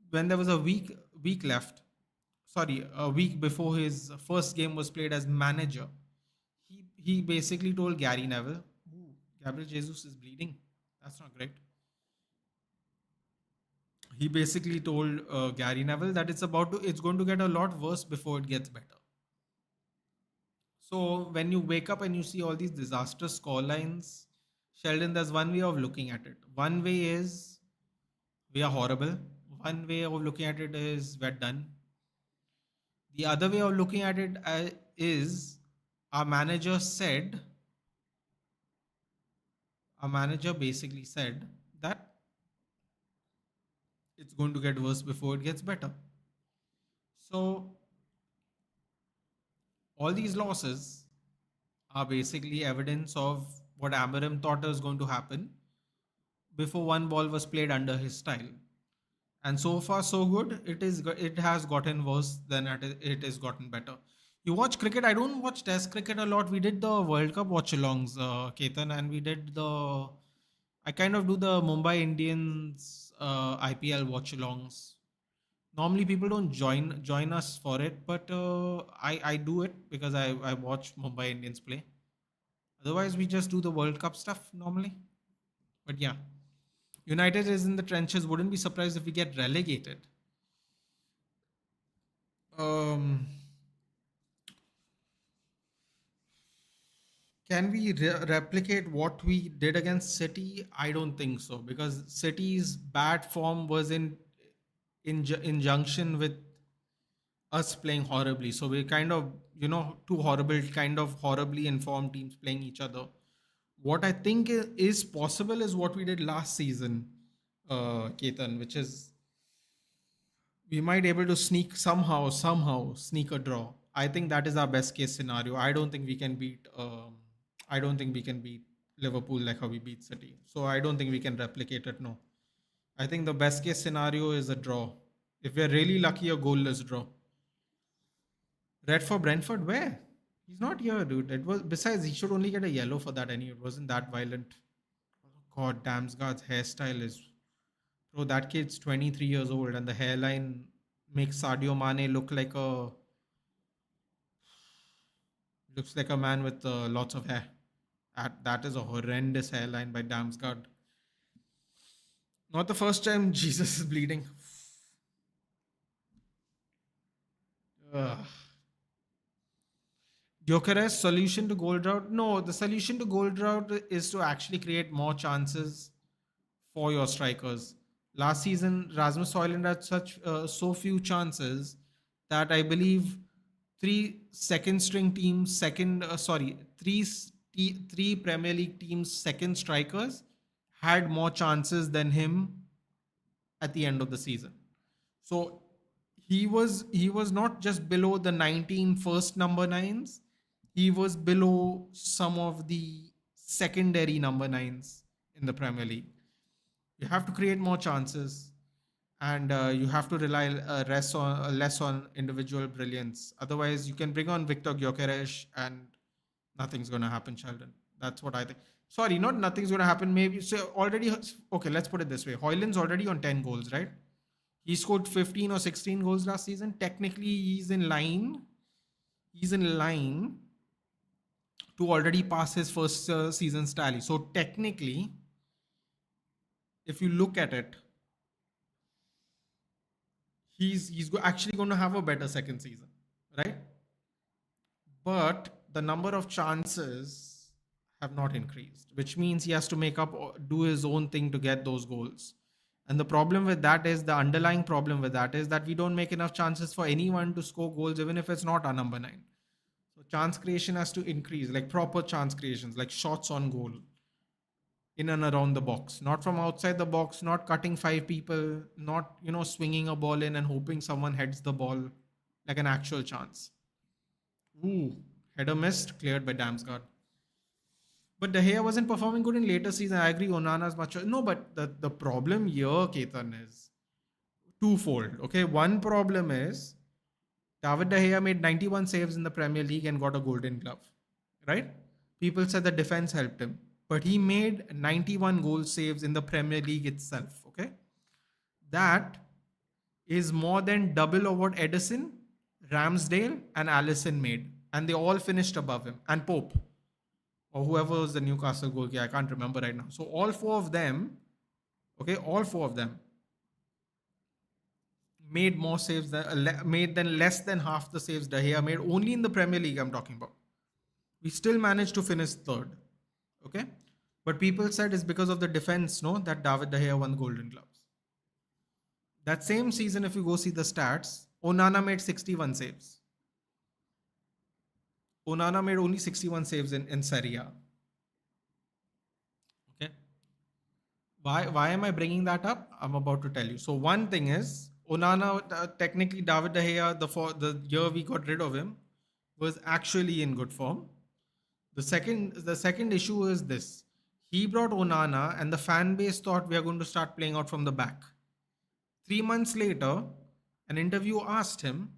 When there was a week left, sorry, a week before his first game was played as manager, he basically told Gary Neville, "Ooh, Gabriel Jesus is bleeding. That's not great." He basically told Gary Neville that it's going to get a lot worse before it gets better. So when you wake up and you see all these disastrous score lines, Sheldon, there's one way of looking at it. One way is we are horrible. One way of looking at it is we're done. The other way of looking at it is our manager said, our manager basically said that it's going to get worse before it gets better. So all these losses are basically evidence of what Amarim thought was going to happen before one ball was played under his style. And so far, so good. It has gotten worse than it has gotten better. You watch cricket. I don't watch Test cricket a lot. We did the World Cup watch-alongs, Ketan, and we did the. I kind of do the Mumbai Indians IPL watch-alongs. Normally, people don't join us for it, but I do it because I watch Mumbai Indians play. Otherwise, we just do the World Cup stuff normally. But yeah, United is in the trenches. Wouldn't be surprised if we get relegated. Um, can we replicate what we did against City? I don't think so because City's bad form was in junction with us playing horribly. So we're kind of two horrible, kind of horribly informed teams playing each other. What I think is possible is what we did last season, Ketan, which is we might able to somehow sneak a draw. I think that is our best case scenario. I don't think we can beat. I don't think we can beat Liverpool like how we beat City. So I don't think we can replicate it. No, I think the best case scenario is a draw. If we're really lucky, a goalless draw. Red for Brentford, where? He's not here, dude. It was besides he should only get a yellow for that. Anyway, it wasn't that violent. God, Damsgaard's hairstyle is. Bro, that kid's 23 years old, and the hairline makes Sadio Mane looks like a man with lots of hair. That is a horrendous hairline by Damsgaard. Not the first time Jesus is bleeding. Ugh. Gyökeres solution to goal drought? No, the solution to goal drought is to actually create more chances for your strikers. Last season, Rasmus Højlund had so few chances that I believe three second string teams, three Premier League teams' second strikers had more chances than him at the end of the season. So he was not just below the 19 first number nines, he was below some of the secondary number nines in the Premier League. You have to create more chances, and you have to rely less on individual brilliance. Otherwise, you can bring on Victor Gyökeres and nothing's going to happen, Sheldon. That's what I think. Sorry, not nothing's going to happen. Maybe so. Already, okay. Let's put it this way: Hoyland's already on 10 goals, right? He scored 15 or 16 goals last season. Technically, he's in line. He's in line to already pass his first season's tally. So technically, if you look at it, he's actually going to have a better second season, right? But the number of chances have not increased, which means he has to make up or do his own thing to get those goals. And the problem with that is the underlying problem with that is that we don't make enough chances for anyone to score goals, even if it's not our number nine. So chance creation has to increase, like proper chance creations, like shots on goal in and around the box, not from outside the box, not cutting five people, not swinging a ball in and hoping someone heads the ball like an actual chance. Ooh, header missed, cleared by Damsgaard. But De Gea wasn't performing good in later season. I agree, Onana's much. No, but the problem here, Ketan, is twofold. Okay, one problem is David De Gea made 91 saves in the Premier League and got a Golden Glove, right? People said the defense helped him, but he made 91 goal saves in the Premier League itself. Okay, that is more than double of what Edison, Ramsdale, and Allison made, and they all finished above him, and Pope, or whoever was the Newcastle goalkeeper, I can't remember right now. So all four of them, okay, all four of them made more saves than less than half the saves De Gea made only in the Premier League. I'm talking about. We still managed to finish third, okay, but people said it's because of the defense, no, that David De Gea won Golden Gloves. That same season, if you go see the stats, Onana made 61 saves. Onana made only 61 saves in Serie A. Okay. Why am I bringing that up? I'm about to tell you. So one thing is Onana, technically David De Gea, the year we got rid of him, was actually in good form. The second issue is this. He brought Onana, and the fan base thought we are going to start playing out from the back. 3 months later, an interview asked him,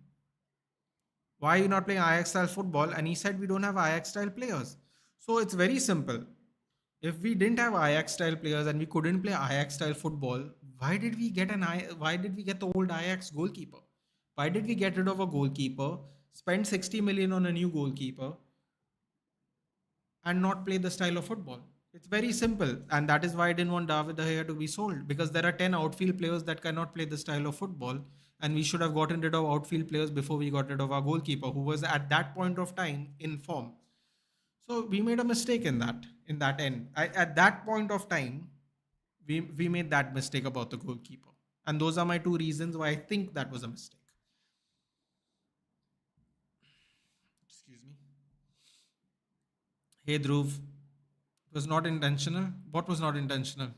why are you not playing Ajax style football? And he said, we don't have Ajax style players. So it's very simple. If we didn't have Ajax style players and we couldn't play Ajax style football, why did we get the old Ajax goalkeeper? Why did we get rid of a goalkeeper, spend 60 million on a new goalkeeper, and not play the style of football? It's very simple, and that is why I didn't want David De Gea to be sold, because there are 10 outfield players that cannot play the style of football, and we should have gotten rid of outfield players before we got rid of our goalkeeper, who was at that point of time in form. So we made a mistake in that end. At that point of time, we made that mistake about the goalkeeper, and those are my two reasons why I think that was a mistake. Excuse me. Hey Dhruv, it was not intentional. What was not intentional?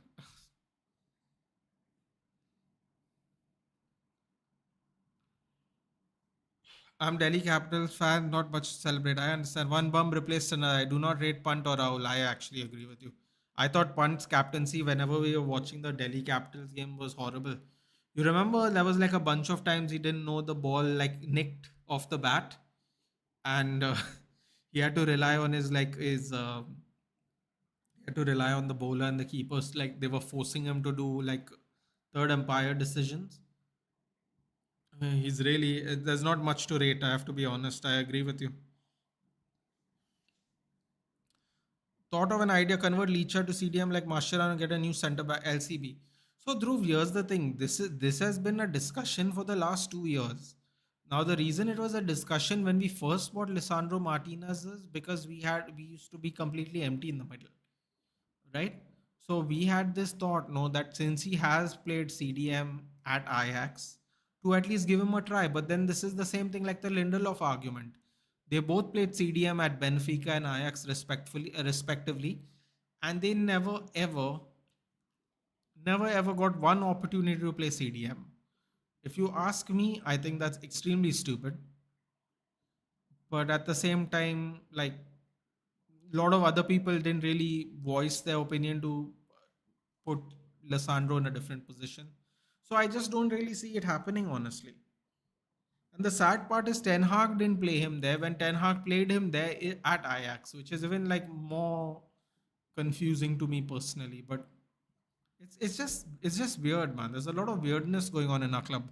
I'm Delhi Capitals fan, not much to celebrate. I understand. One bum replaced another. I do not rate Punt or Rahul. I actually agree with you. I thought Punt's captaincy, whenever we were watching the Delhi Capitals game, was horrible. You remember there was like a bunch of times he didn't know the ball like nicked off the bat, and he had to rely on he had to rely on the bowler and the keepers, like they were forcing him to do like third umpire decisions. He's really, there's not much to rate. I have to be honest. I agree with you. Thought of an idea, convert Leacher to CDM like Mascherano and get a new center back LCB. So Dhruv, here's the thing. This has been a discussion for the last 2 years. Now the reason it was a discussion when we first bought Lisandro Martinez is because we used to be completely empty in the middle, right? So we had this thought, no, that since he has played CDM at Ajax, to at least give him a try. But then this is the same thing like the Lindelof argument. They both played CDM at Benfica and Ajax respectively, and they never ever got one opportunity to play CDM. If you ask me, I think that's extremely stupid. But at the same time, like a lot of other people didn't really voice their opinion to put Lissandro in a different position. So I just don't really see it happening, honestly. And the sad part is Ten Hag didn't play him there when Ten Hag played him there at Ajax, which is even like more confusing to me personally. But it's just weird, man. There's a lot of weirdness going on in our club.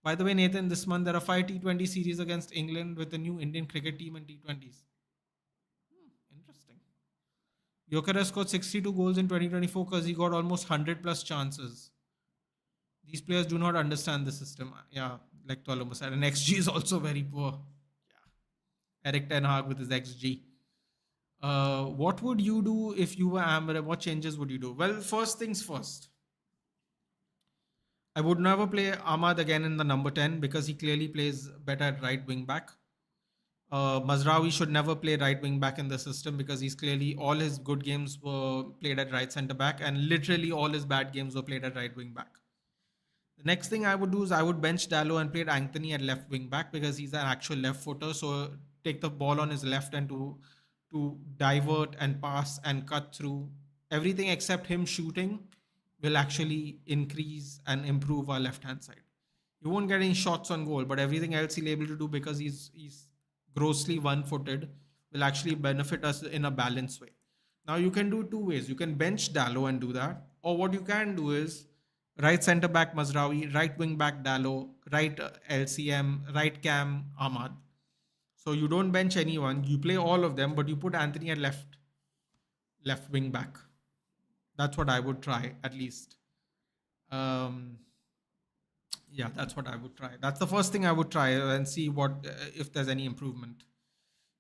By the way, Nathan, this month there are 5 T20 series against England with the new Indian cricket team and T20s. Interesting. Gyökeres scored 62 goals in 2024 because he got almost 100 plus chances. These players do not understand the system. Yeah, like Tolombo said. And XG is also very poor. Yeah. Eric Ten Hag with his XG. What would you do if you were Amber? What changes would you do? Well, first things first. I would never play Ahmad again in the number 10 because he clearly plays better at right wing back. Mazraoui should never play right wing back in the system because he's clearly all his good games were played at right center back and literally all his bad games were played at right wing back. The next thing I would do is I would bench Dallo and play Anthony at left wing back because he's an actual left footer. So take the ball on his left and to divert and pass and cut through everything except him shooting will actually increase and improve our left hand side. You won't get any shots on goal, but everything else he'll be able to do because he's grossly one footed will actually benefit us in a balanced way. Now you can do two ways. You can bench Dallo and do that, or what you can do is right center back Mazraoui, right wing back Dallo, right LCM, right cam Ahmad. So you don't bench anyone. You play all of them, but you put Anthony at left wing back. That's what I would try at least. Um, yeah, that's what I would try. That's the first thing I would try and see what if there's any improvement.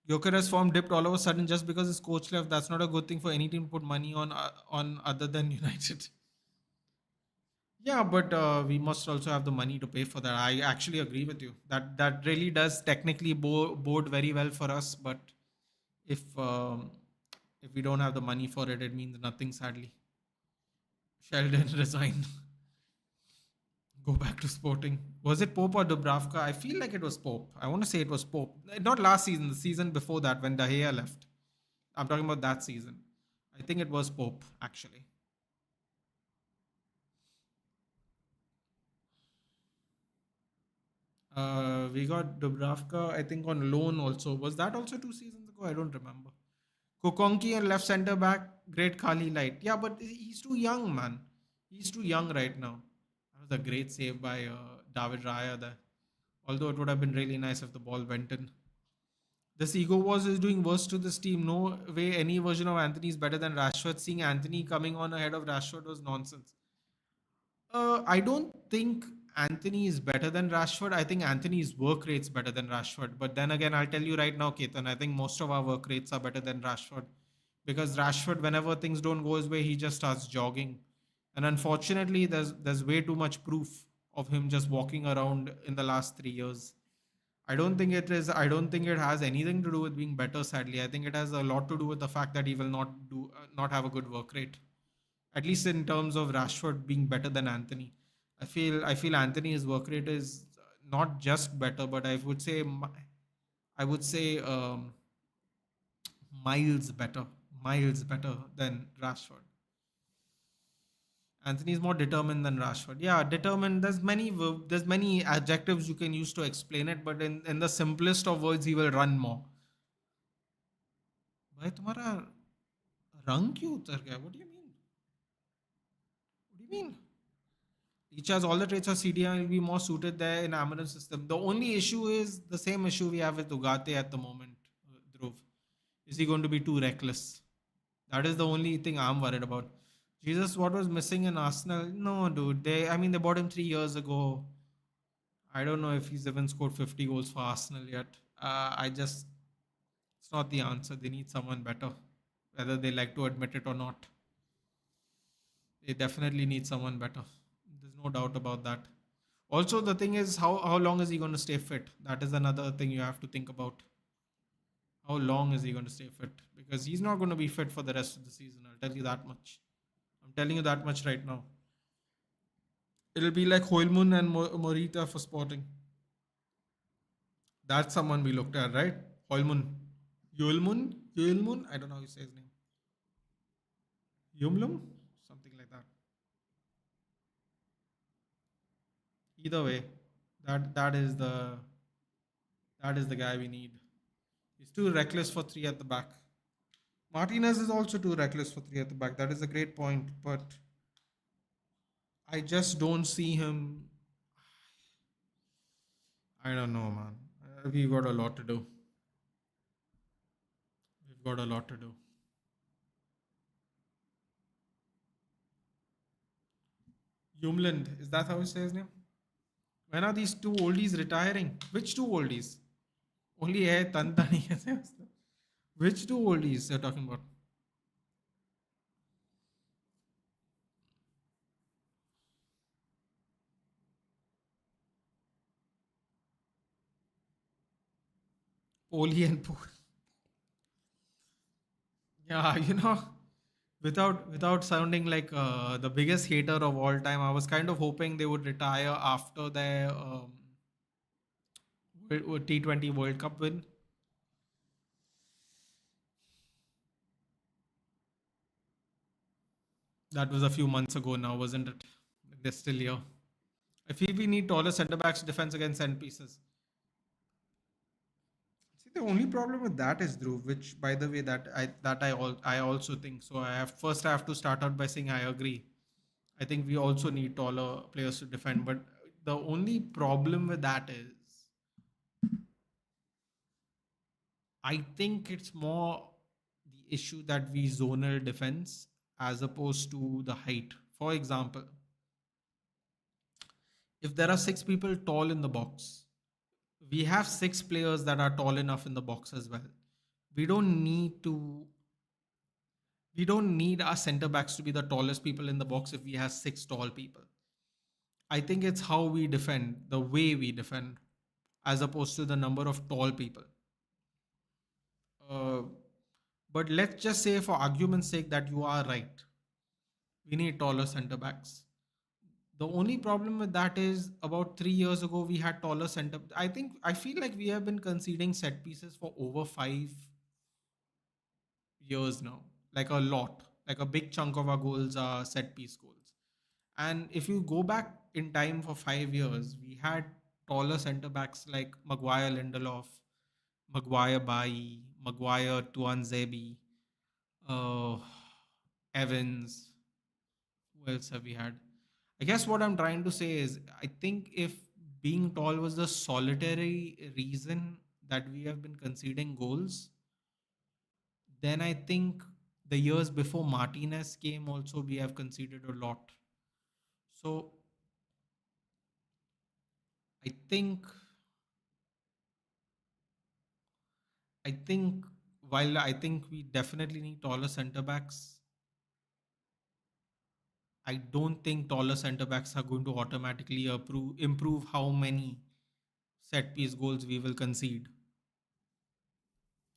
Gyökeres form dipped all of a sudden just because his coach left. That's not a good thing for any team to put money on other than United. Yeah, but we must also have the money to pay for that. I actually agree with you. That really does technically bode very well for us. But if if we don't have the money for it, it means nothing. Sadly, Sheldon resign. Go back to Sporting. Was it Pope or Dubravka? I feel like it was Pope. I want to say it was Pope. Not last season, the season before that when De Gea left. I'm talking about that season. I think it was Pope actually. We got Dubravka, I think, on loan also. Was that also 2 seasons ago? I don't remember. Kokonki and left center back, great Kali Light. Yeah, but he's too young, man. He's too young right now. That was a great save by David Raya there. Although it would have been really nice if the ball went in. This ego was is doing worse to this team. No way any version of Anthony is better than Rashford. Seeing Anthony coming on ahead of Rashford was nonsense. I don't think Anthony is better than Rashford. I think Anthony's work rate's better than Rashford. But then again, I'll tell you right now, Ketan, I think most of our work rates are better than Rashford. Because Rashford, whenever things don't go his way, he just starts jogging. And unfortunately, there's way too much proof of him just walking around in the last 3 years. I don't think it is. I don't think it has anything to do with being better. Sadly, I think it has a lot to do with the fact that he will not have a good work rate. At least in terms of Rashford being better than Anthony, I feel Anthony's work rate is not just better, but I would say miles better than Rashford. Anthony is more determined than Rashford. Yeah, determined. There's many adjectives you can use to explain it, but in the simplest of words, he will run more. भाई तुम्हारा रंग क्यों उतर गया? What do you mean? What do you mean? Each has all the traits of CDM will be more suited there in Amaranth system. The only issue is the same issue we have with Ugarte at the moment, Dhruv. Is he going to be too reckless? That is the only thing I'm worried about. Jesus, what was missing in Arsenal? No, dude. They bought him 3 years ago. I don't know if he's even scored 50 goals for Arsenal yet. It's not the answer. They need someone better, whether they like to admit it or not. They definitely need someone better. There's no doubt about that. Also, the thing is, how long is he going to stay fit? That is another thing you have to think about. How long is he going to stay fit? Because he's not going to be fit for the rest of the season. I'll tell you that much. I'm telling you that much right now. It'll be like Hoylmun and Morita for Sporting. That's someone we looked at, right? Hoylmun. Yulmun? I don't know how you say his name. Yumlum? Something like that. Either way, that that is the that is the guy we need. He's too reckless for three at the back. Martinez is also too reckless for three at the back. That is a great point, but I just don't see him. I don't know, man. We've got a lot to do. We've got a lot to do. Yumland, is that how you say his name? When are these two oldies retiring? Which two oldies? Only hai Tanta nahi hai uska. Which two oldies you're talking about? Oli and Pool. Yeah, without sounding like the biggest hater of all time, I was kind of hoping they would retire after their T20 World Cup win. That was a few months ago now, wasn't it? They're still here. I feel we need taller centre backs to defense against set pieces. See, the only problem with that is Dhruv, which, by the way, I also think so. I have to start out by saying I agree. I think we also need taller players to defend, but the only problem with that is I think it's more the issue that we zonal defense as opposed to the height. For example, if there are six people tall in the box, we have six players that are tall enough in the box as well. We don't need to we don't need our center backs to be the tallest people in the box if we have six tall people. I think it's how we defend, the way we defend, as opposed to the number of tall people. Uh, but let's just say, for argument's sake, that you are right. We need taller center backs. The only problem with that is about 3 years ago we had taller center. I feel like we have been conceding set pieces for over 5 years now, like a lot, like a big chunk of our goals are set piece goals. And if you go back in time for 5 years, we had taller centre backs like Maguire Lindelof, Maguire Bai, Maguire Tuanzebe, uh, Evans. Who else have we had? I guess what I'm trying to say is, I think if being tall was the solitary reason that we have been conceding goals, then I think the years before Martinez came also we have conceded a lot. So I think I think while I think we definitely need taller centre backs, I don't think taller centre backs are going to automatically improve how many set piece goals we will concede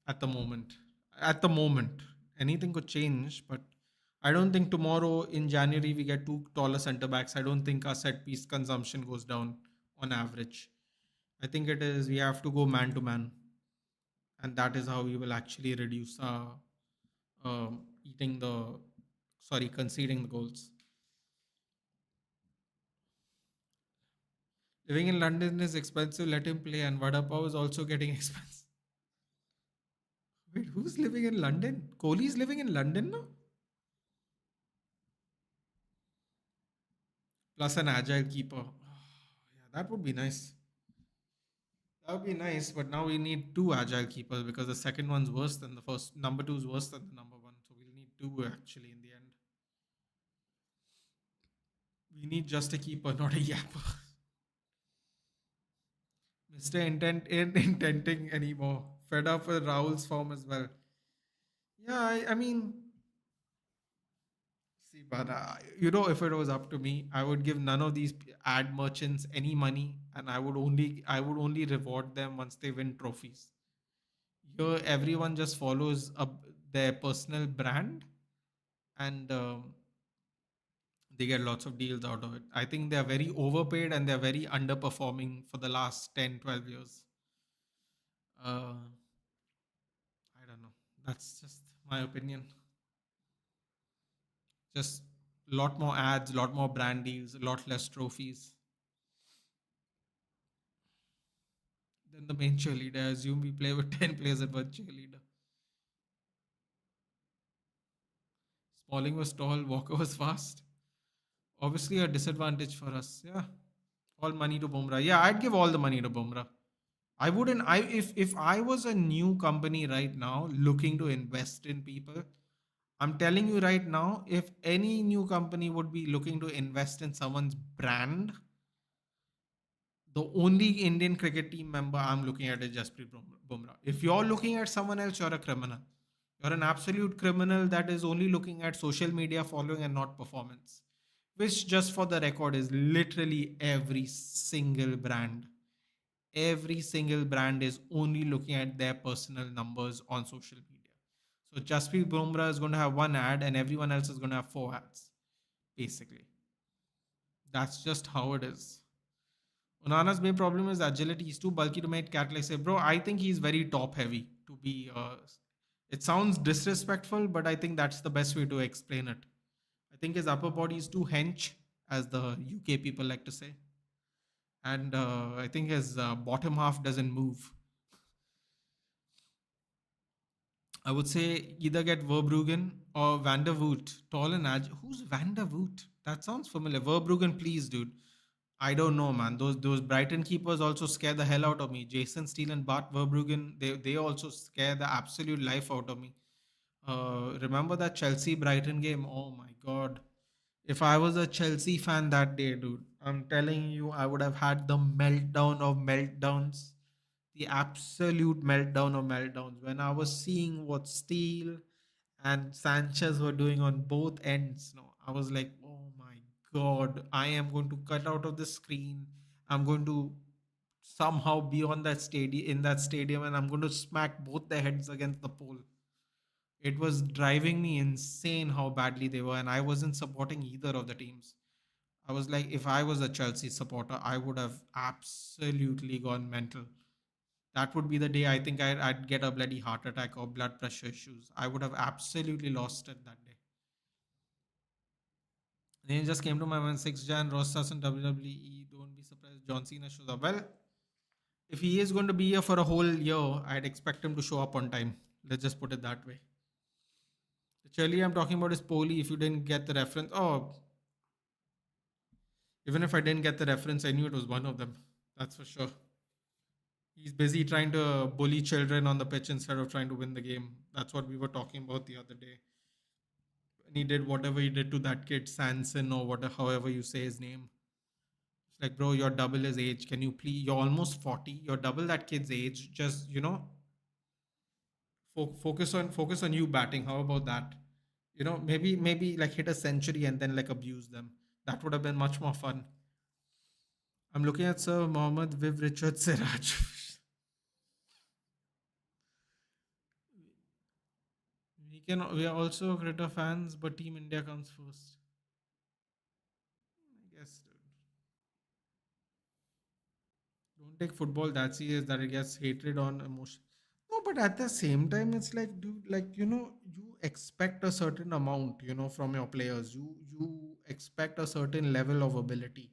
at the moment. At the moment, anything could change, but I don't think tomorrow in January we get two taller centre backs. I don't think our set piece consumption goes down on average. I think it is we have to go man to man, and that is how we will actually reduce eating the sorry conceding the goals. Living in London is expensive. Let him play, and vada pav is also getting expensive. Wait, who's living in London? Kohli's living in London now. Plus an agile keeper. Yeah, that would be nice. That would be nice, but now we need two agile keepers because the second one's worse than the first. Number two is worse than the number one, so we'll need two actually in the end. We need just a keeper, not a yapper. Mr. Intent ain't intenting anymore. Fed up with Raul's form as well. Yeah, I mean, see, but if it was up to me, I would give none of these ad merchants any money, and I would only reward them once they win trophies. Here, everyone just follows up their personal brand, and they get lots of deals out of it. I think they are very overpaid and they are very underperforming for the last 10, 12 years. Uh, I don't know. That's just my opinion. Just a lot more ads, a lot more brand deals, a lot less trophies. Then the main cheerleader. I assume we play with 10 players and one cheerleader. Smalling was tall, Walker was fast. Obviously, a disadvantage for us. Yeah. All money to Bumrah. Yeah, I'd give all the money to Bumrah. I wouldn't. If I was a new company right now looking to invest in people, I'm telling you right now, if any new company would be looking to invest in someone's brand, the only Indian cricket team member I'm looking at is Jasprit Bumrah. If you're looking at someone else, you're a criminal. You're an absolute criminal that is only looking at social media following and not performance. Which, just for the record, is literally every single brand. Every single brand is only looking at their personal numbers on social media. So Jasprit Bumrah is going to have one ad and everyone else is going to have four ads, basically. That's just how it is. Onana's main problem is agility. He's too bulky to make cat like say, bro. I think he's very top heavy to be. It sounds disrespectful, but I think that's the best way to explain it. I think his upper body is too hench, as the UK people like to say, and I think his bottom half doesn't move. I would say either get Verbruggen or Van der Voort. Tall and agile. Who's Van der Voort? That sounds familiar. Verbruggen, please, dude. I don't know, man. Those Brighton keepers also scare the hell out of me. Jason Steele and Bart Verbruggen, they also scare the absolute life out of me. Remember that Chelsea Brighton game? Oh my god. If I was a Chelsea fan that day, dude, I'm telling you, I would have had the meltdown of meltdowns, the absolute meltdown of meltdowns when I was seeing what Steele and Sanchez were doing on both ends. No, I was like, oh my god, I am going to cut out of the screen. I'm going to somehow be on that stadium in that stadium, and I'm going to smack both their heads against the pole. It was driving me insane how badly they were, and I wasn't supporting either of the teams. I was like, if I was a Chelsea supporter, I would have absolutely gone mental. that would be the day I think I'd get a bloody heart attack or blood pressure issues. I would have absolutely lost it that day. Then it just came to my mind 6 Jan, Rostas and WWE. Don't be surprised John Cena shows up. Well, if he is going to be here for a whole year, I'd expect him to show up on time. Let's just put it that way. The Charlie I'm talking about is Poli. If you didn't get the reference, oh, even if I didn't get the reference, I knew it was one of them. That's for sure. He's busy trying to bully children on the pitch instead of trying to win the game. That's what we were talking about the other day. And he did whatever he did to that kid, Sanson, or whatever, however you say his name. It's like, bro, you're double his age. Can you please? You're almost 40. You're double that kid's age. Just, focus on you batting. How about that? Maybe like hit a century and then like abuse them. That would have been much more fun. I'm looking at Sir Mohammed Viv Richard Siraj. We are also Cricket fans, but Team India comes first. I guess, dude. Don't take football that serious that it gets hatred on emotion. No, but at the same time, it's like, dude, like you expect a certain amount, from your players. You expect a certain level of ability.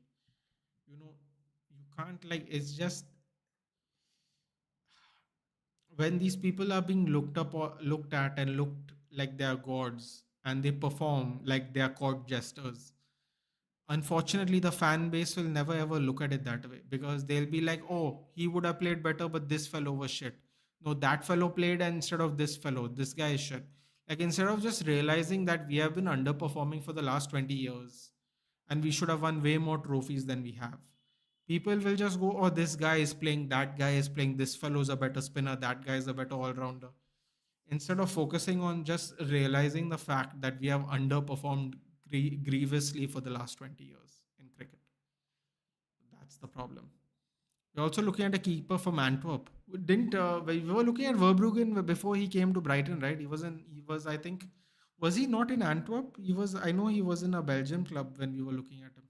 You know, you can't like. It's just when these people are being looked up or looked at and looked like they are gods, and they perform like they are court jesters. Unfortunately, the fan base will never ever look at it that way, because they'll be like, oh, he would have played better, but this fellow was shit. No, that fellow played and instead of this fellow, this guy is shit. Like, instead of just realizing that we have been underperforming for the last 20 years and we should have won way more trophies than we have, people will just go, oh, this guy is playing, that guy is playing, this fellow's a better spinner, that guy is a better all rounder. Instead of focusing on just realizing the fact that we have underperformed grievously for the last 20 years in cricket. That's the problem. We're also looking at a keeper from Antwerp. Didn't we were looking at Verbruggen before he came to Brighton, right? He was I think, was he not in Antwerp? I know he was in a Belgium club when we were looking at him.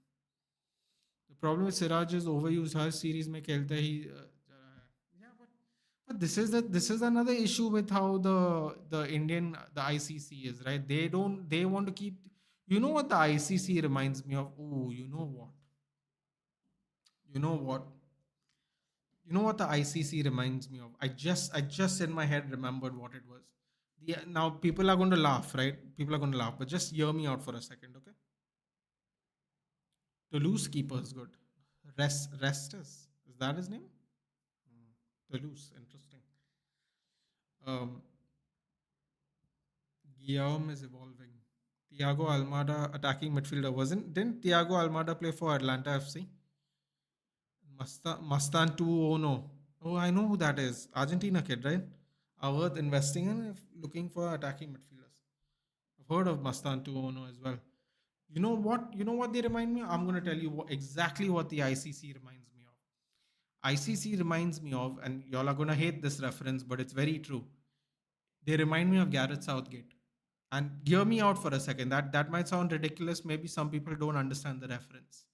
The problem with Siraj is overused. Her series में खेलता है he. Yeah, but this is another issue with how the ICC is, right? They want to keep. You know what the ICC reminds me of? Oh, you know what? You know what? You know what the ICC reminds me of? I just in my head remembered what it was. Now people are going to laugh, right? People are going to laugh, but just hear me out for a second, okay? Toulouse keeper is good. Restus, is that his name? Toulouse, interesting. Um, Guillaume is evolving. Thiago Almada, attacking midfielder, wasn't? Didn't Thiago Almada play for Atlanta FC? Mastan 2-0. Oh, I know who that is. Argentina kid, right? Are worth investing in if looking for attacking midfielders. I've heard of Mastan 2-0 as well. You know what? You know what they remind me of? I'm going to tell you exactly what the ICC reminds me of. ICC reminds me of, and y'all are going to hate this reference, but it's very true. They remind me of Gareth Southgate. And hear me out for a second. That might sound ridiculous. Maybe some people don't understand the reference.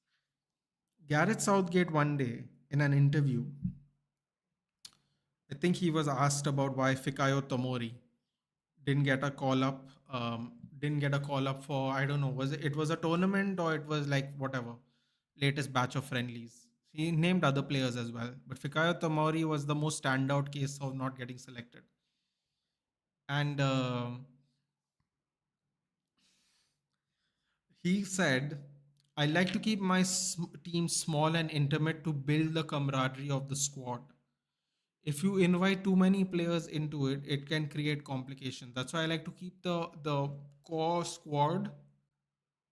Gareth Southgate one day in an interview, I think he was asked about why Fikayo Tomori didn't get a call up. Didn't get a call up for, I don't know, was a tournament or it was like whatever latest batch of friendlies. He named other players as well, but Fikayo Tomori was the most standout case of not getting selected. And he said, I like to keep my team small and intimate to build the camaraderie of the squad. If you invite too many players into it, it can create complications. That's why I like to keep the core squad,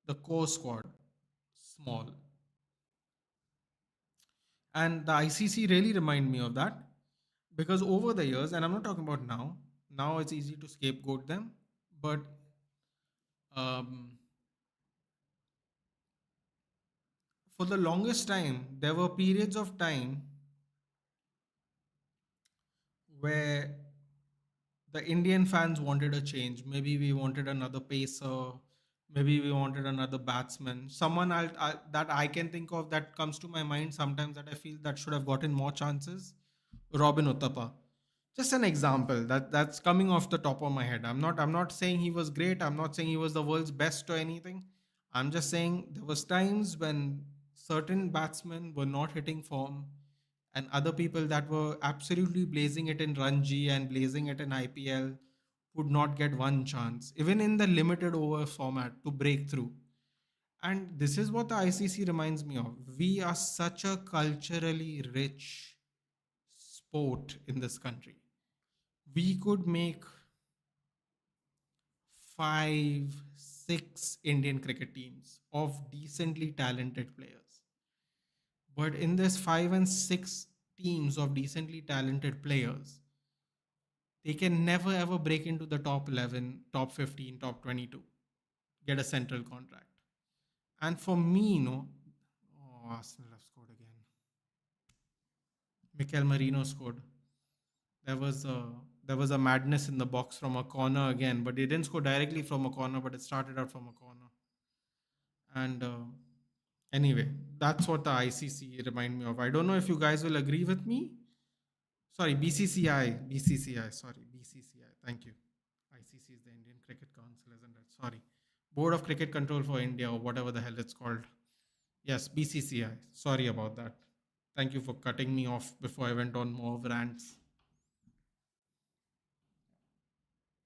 the core squad, small. And the ICC really remind me of that, because over the years, and I'm not talking about now. Now it's easy to scapegoat them, but um, for the longest time, there were periods of time where the Indian fans wanted a change. Maybe we wanted another pacer. Maybe we wanted another batsman. Someone that I can think of that comes to my mind sometimes that I feel that should have gotten more chances Robin Uttapa. Just an example that's coming off the top of my head. I'm not saying he was great. I'm not saying he was the world's best or anything. I'm just saying there was times when certain batsmen were not hitting form, and other people that were absolutely blazing it in Ranji and blazing it in IPL would not get one chance, even in the limited over format, to break through. And this is what the ICC reminds me of. We are such a culturally rich sport in this country. We could make five, six Indian cricket teams of decently talented players. But in this five and six teams of decently talented players, they can never ever break into the top 11, top 15, top 22, get a central contract. And for me, oh, Arsenal have scored again. Mikel Marino scored. There was a there was a madness in the box from a corner again, but they didn't score directly from a corner, but it started out from a corner. And anyway, that's what the ICC remind me of. I don't know if you guys will agree with me. Sorry, BCCI. Sorry, BCCI. Thank you. ICC is the Indian Cricket Council, isn't it? Sorry, Board of Cricket Control for India, or whatever the hell it's called. Yes, BCCI. Sorry about that. Thank you for cutting me off before I went on more rants.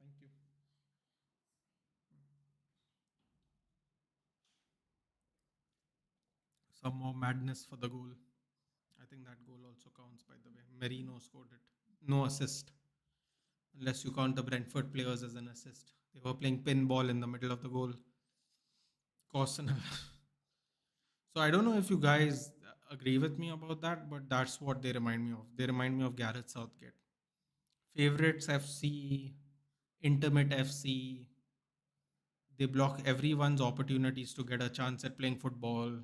Thank you. Some more madness for the goal. I think that goal also counts, by the way. Merino scored it. No assist, unless you count the Brentford players as an assist. They were playing pinball in the middle of the goal. Caution. So I don't know if you guys agree with me about that, but that's what they remind me of. They remind me of Gareth Southgate. Favorites FC, intimate FC. They block everyone's opportunities to get a chance at playing football.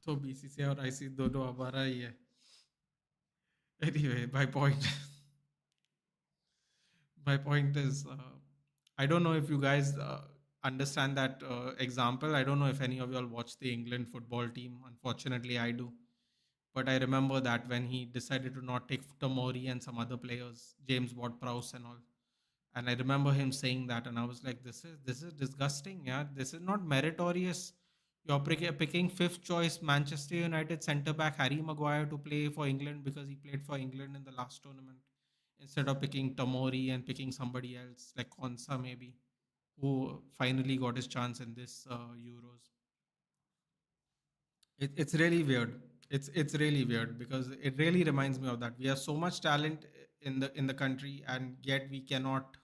तो BCCI और IC दोनों हमारा ही है. Anyway, my point is, I don't know if you guys understand that example. I don't know if any of y'all watch the England football team. Unfortunately, I do. But I remember that when he decided to not take Tomori and some other players, James Ward-Prowse and all, and I remember him saying that, and I was like, this is disgusting. Yeah, this is not meritorious. You're picking fifth choice Manchester United centre back Harry Maguire to play for England because he played for England in the last tournament, instead of picking Tomori and picking somebody else like Konsa maybe, who finally got his chance in this Euros. It's really weird. It's really weird because it really reminds me of that. We have so much talent in the country, and yet we cannot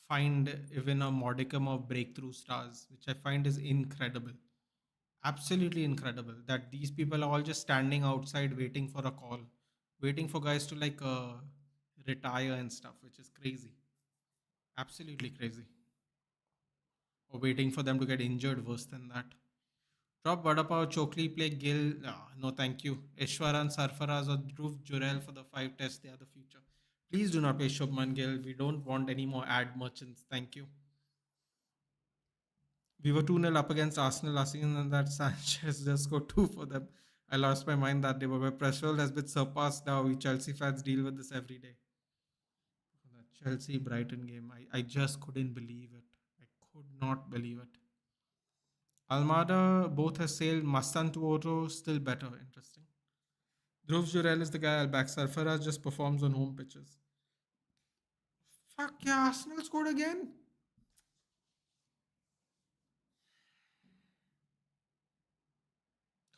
find even a modicum of breakthrough stars, which I find is incredible. Absolutely incredible that these people are all just standing outside waiting for a call, waiting for guys to like retire and stuff, which is crazy. Absolutely crazy. Or waiting for them to get injured, worse than that. Drop Vada Pav, Chokli play Gill. No, thank you. Ishwaran Sarfaraz or Dhruv Jurel for the five tests. They are the future. Please do not play Shubman Gill. We don't want any more ad merchants. Thank you. We were 2-0 up against Arsenal last season, and that Sanchez just scored two for them. I lost my mind that day, but my threshold has been surpassed now. We Chelsea fans deal with this every day. The Chelsea Brighton game, I just couldn't believe it. I could not believe it. Almada both has sailed. Mastan to Oro, still better. Interesting. Dhruv Jurel is the guy I'll back. Sarfaraz just performs on home pitches. Fuck yeah, Arsenal scored again.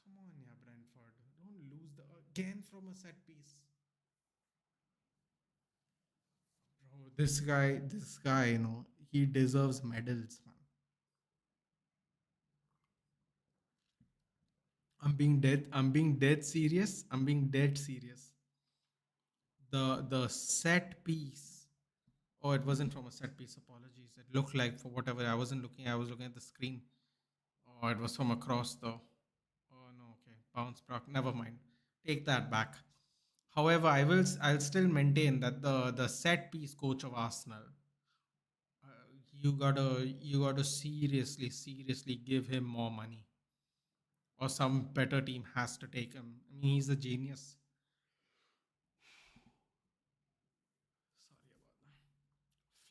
Come on, yeah, Brentford. Don't lose the again from a set piece. Bro, this guy, he deserves medals, man. I'm being dead serious. I'm being dead serious. The set piece. Oh, it wasn't from a set piece. Apologies. It looked like, for whatever, I wasn't looking. I was looking at the screen. Oh, it was from across though. Oh no, okay. Bounce back. Never mind. Take that back. However, I'll still maintain that the set piece coach of Arsenal, you gotta seriously give him more money. or some better team has to take him. I mean, he's a genius. Sorry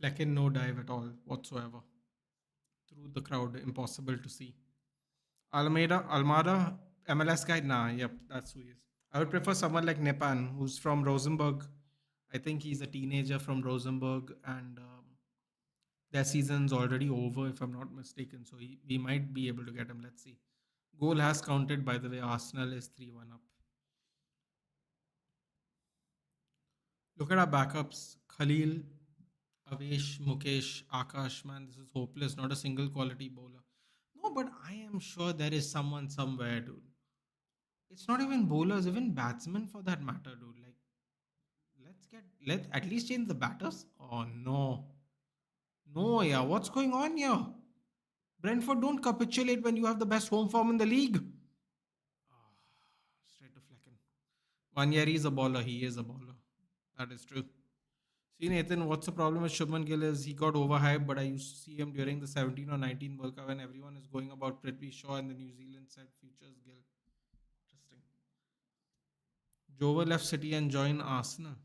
about that. Flecken no dive at all whatsoever. Through the crowd, impossible to see. Almada, MLS guy, nah, yep, that's who he is. I would prefer someone like Nepan, who's from Rosenborg. I think he's a teenager from Rosenborg, and their season's already over, if I'm not mistaken. So we might be able to get him. Let's see. Goal has counted, by the way. Arsenal is 3-1 up. Look at our backups. Khalil, Avesh, Mukesh, Akash. Man, this is hopeless. Not a single quality bowler. No, but I am sure there is someone somewhere, dude. It's not even bowlers, even batsmen for that matter, dude. Like, let at least change the batters. Oh no. No, yeah. What's going on here? Brentford don't capitulate when you have the best home form in the league. Straight to Flecken. One year he's a baller. He is a baller. That is true. See, Nathan, what's the problem with Shubman Gill is he got overhyped, but I used to see him during the 17 or 19 World Cup when everyone is going about Prithvi Shaw and the New Zealand side futures Gill. Interesting. Jover left City and joined Arsenal.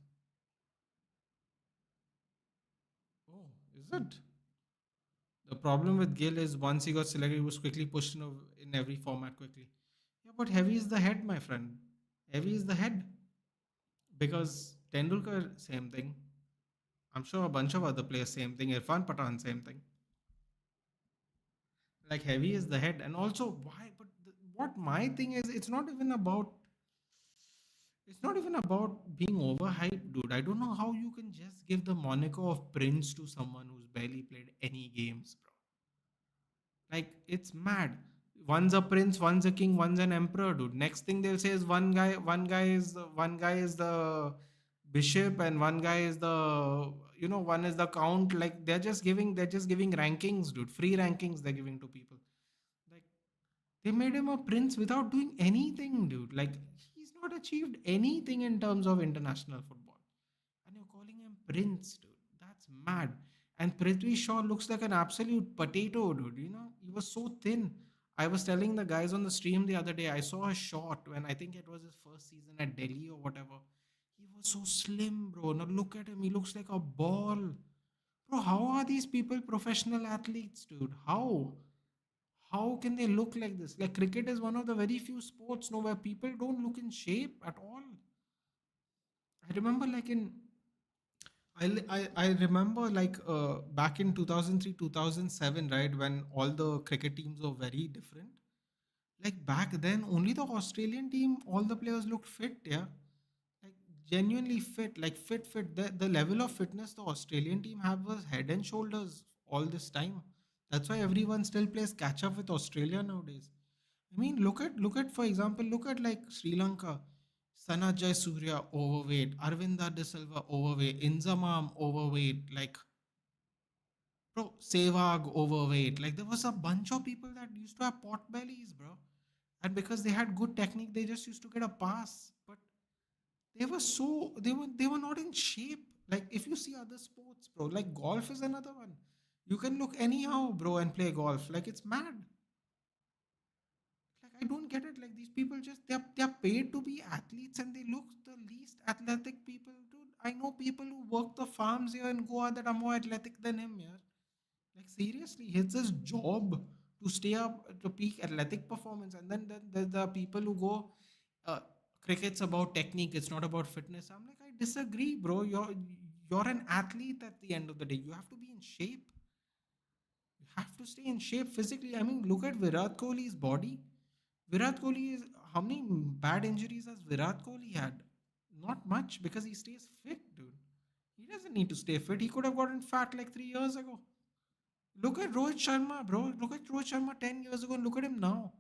Oh, is it? The problem with Gill is once he got selected, he was quickly pushed in every format quickly. Yeah, but heavy is the head, my friend. Heavy is the head. Because Tendulkar, same thing. I'm sure a bunch of other players, same thing. Irfan Pathan, same thing. Like heavy is the head. And also, why? But what my thing is, it's not even about being overhyped, dude. I don't know how you can just give the moniker of Prince to someone who's barely played any games, bro. Like it's mad. One's a prince, one's a king, one's an emperor, dude. Next thing they'll say is one guy is the bishop, and one guy is one is the count. Like they're just giving rankings, dude. Free rankings they're giving to people. Like they made him a prince without doing anything, dude. Like he's not achieved anything in terms of international football. And you're calling him Prince, dude. That's mad. And Prithvi Shaw looks like an absolute potato, dude. He was so thin. I was telling the guys on the stream the other day, I saw a shot when I think it was his first season at Delhi or whatever. He was so slim, bro. Now look at him. He looks like a ball. Bro, how are these people professional athletes, dude? How? How can they look like this? Like cricket is one of the very few sports, no, where people don't look in shape at all. I remember like in I remember like back in 2003 2007, right, when all the cricket teams were very different. Like back then only the Australian team, all the players looked fit. Yeah, like genuinely fit, like fit. The level of fitness the Australian team have was head and shoulders all this time. That's why everyone still plays catch up with Australia nowadays. I mean, look at for example, look at like Sri Lanka. Sanajay Surya overweight, Arvinda De Silva overweight, Inzamam overweight, like bro, Sehwag overweight. Like there was a bunch of people that used to have pot bellies, bro. And because they had good technique, they just used to get a pass. But they were not in shape. Like if you see other sports, bro, like golf is another one. You can look anyhow, bro, and play golf. Like it's mad. Like I don't get it. Like these people just they're paid to be athletes and they look the least athletic people, dude. I know people who work the farms here in Goa that are more athletic than him, yeah. Like seriously, it's his job to stay up to peak athletic performance, and then there's the people who go, uh, cricket's about technique. It's not about fitness. I'm like, I disagree, bro. You're an athlete at the end of the day. You have to be in shape. You have to stay in shape physically. I mean, look at Virat Kohli's body. Virat Kohli is how many bad injuries has Virat Kohli had? Not much because he stays fit, dude. He doesn't need to stay fit. He could have gotten fat like 3 years ago. Look at Rohit Sharma, bro. Look at Rohit Sharma 10 years ago and look at him now.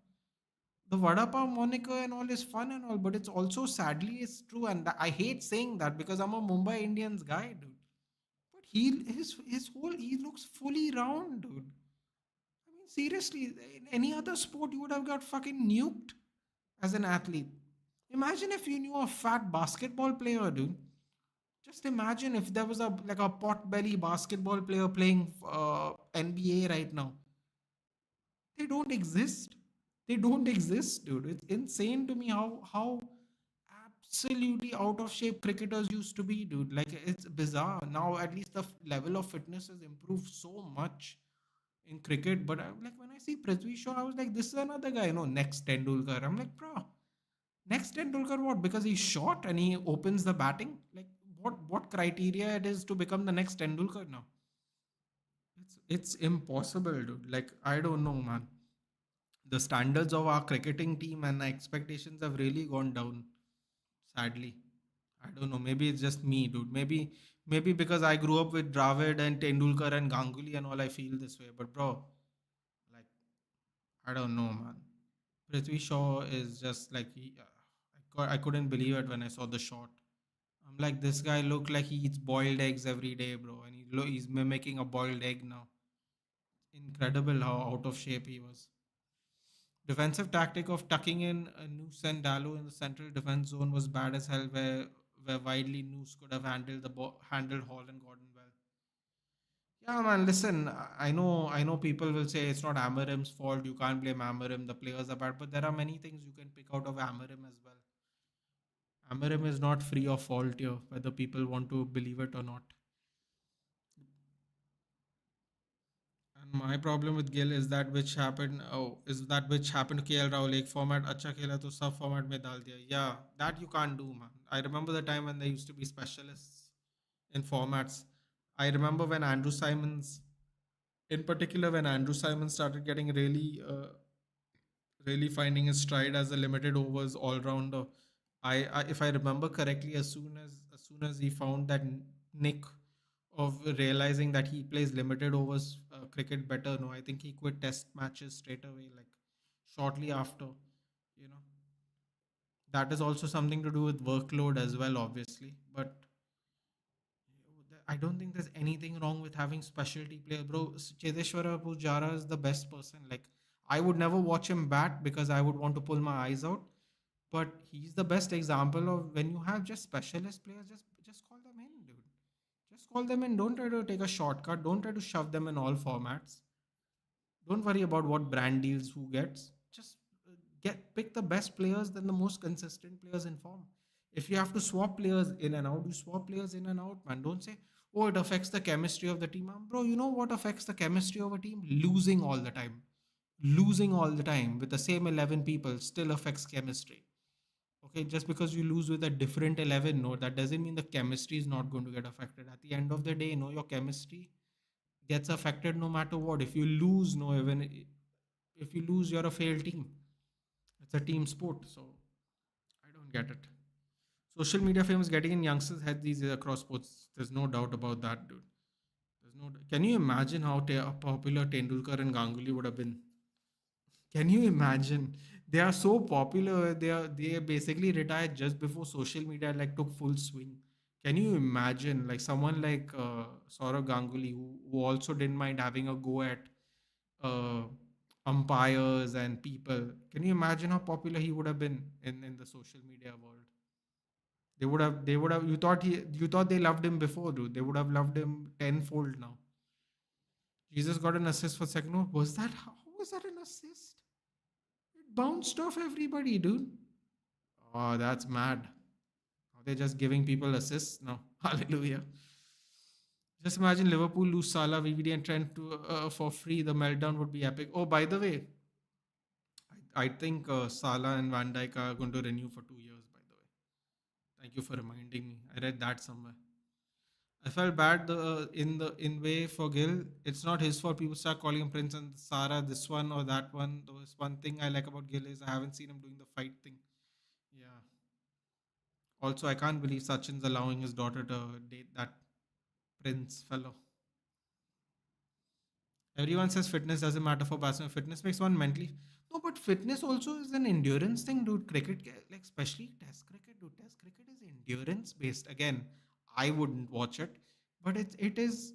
The Vada Pav moniker and all is fun and all, but it's also sadly it's true. And I hate saying that because I'm a Mumbai Indians guy, dude. But his whole he looks fully round, dude. I mean, seriously, in any other sport you would have got fucking nuked as an athlete. Imagine if you knew a fat basketball player, dude. Just imagine if there was a pot belly basketball player playing NBA right now. They don't exist. They don't exist, dude. It's insane to me how absolutely out of shape cricketers used to be, dude. Like it's bizarre. Now at least the level of fitness has improved so much in cricket. But I'm like when I see Prithvi Shaw, I was like, this is another guy, next Tendulkar. I'm like, bro, next Tendulkar what? Because he's short and he opens the batting. Like what criteria it is to become the next Tendulkar now? It's impossible, dude. Like I don't know, man. The standards of our cricketing team and the expectations have really gone down. Sadly, I don't know. Maybe it's just me, dude. Maybe because I grew up with Dravid and Tendulkar and Ganguly and all, I feel this way. But bro, like I don't know, man. Prithvi Shaw is just like I couldn't believe it when I saw the shot. I'm like, this guy look like he eats boiled eggs every day, bro, and he's mimicking a boiled egg now. Incredible how out of shape he was. Defensive tactic of tucking in Noose and Dallo in the central defense zone was bad as hell, where widely Noose could have handled Hall and Gordon well. Yeah, man. Listen, I know. People will say it's not Amarim's fault. You can't blame Amarim. The players are bad, but there are many things you can pick out of Amarim as well. Amarim is not free of fault here, whether people want to believe it or not. And my problem with Gill is that which happened. Oh, is that which happened to KL Rahul? एक format अच्छा खेला तो सब format में डाल दिया. Yeah, that you can't do, man. I remember the time when there used to be specialists in formats. I remember when Andrew Simons, in particular, when Andrew Simons started getting really finding his stride as a limited overs all rounder. If I remember correctly, as soon as he found that nick of realizing that he plays limited overs cricket better, no, I think he quit test matches straight away, like shortly after. You know, that is also something to do with workload as well, obviously. But I don't think there's anything wrong with having specialty player, bro. Cheteshwara Pujara is the best person. Like I would never watch him bat because I would want to pull my eyes out. But he's the best example of when you have just specialist players, just call them in, dude. Just call them in. Don't try to take a shortcut. Don't try to shove them in all formats. Don't worry about what brand deals who gets. Just get pick the best players, then the most consistent players in form. If you have to swap players in and out, you swap players in and out, man. Don't say, oh, it affects the chemistry of the team. Bro, you know what affects the chemistry of a team? Losing all the time. Losing all the time with the same 11 people still affects chemistry. Okay, just because you lose with a different 11, no, that doesn't mean the chemistry is not going to get affected. At the end of the day, no, your chemistry gets affected no matter what. If you lose, no, even if you lose, you're a failed team. It's a team sport, so I don't get it. Social media fame is getting in youngsters' heads these days across sports. There's no doubt about that, dude. There's no. Can you imagine how popular Tendulkar and Ganguly would have been? Can you imagine? They are so popular. They basically retired just before social media like took full swing. Can you imagine like someone like Saurav Ganguly who also didn't mind having a go at uh, umpires and people? Can you imagine how popular he would have been in the social media world? They would have you thought they loved him before, dude. They would have loved him tenfold now. Jesus got an assist for second. Oh, was that how was that an assist? It bounced off everybody, dude. Oh, that's mad. Are they just giving people assists? No. Hallelujah. Just imagine Liverpool lose Salah, VVD, and Trent for free. The meltdown would be epic. Oh, by the way, I think Salah and Van Dijk are going to renew for 2 years. By the way, thank you for reminding me. I read that somewhere. I felt bad in way for Gil. It's not his fault. People start calling him Prince and Sarah, this one or that one. There's one thing I like about Gil is I haven't seen him doing the fight thing. Yeah. Also, I can't believe Sachin's allowing his daughter to date that Prince fellow. Everyone says fitness doesn't matter for batsmen. Fitness makes one mentally. No, but fitness also is an endurance thing, dude. Like especially Test cricket, dude. Test cricket is endurance based. Again, I wouldn't watch it, but it is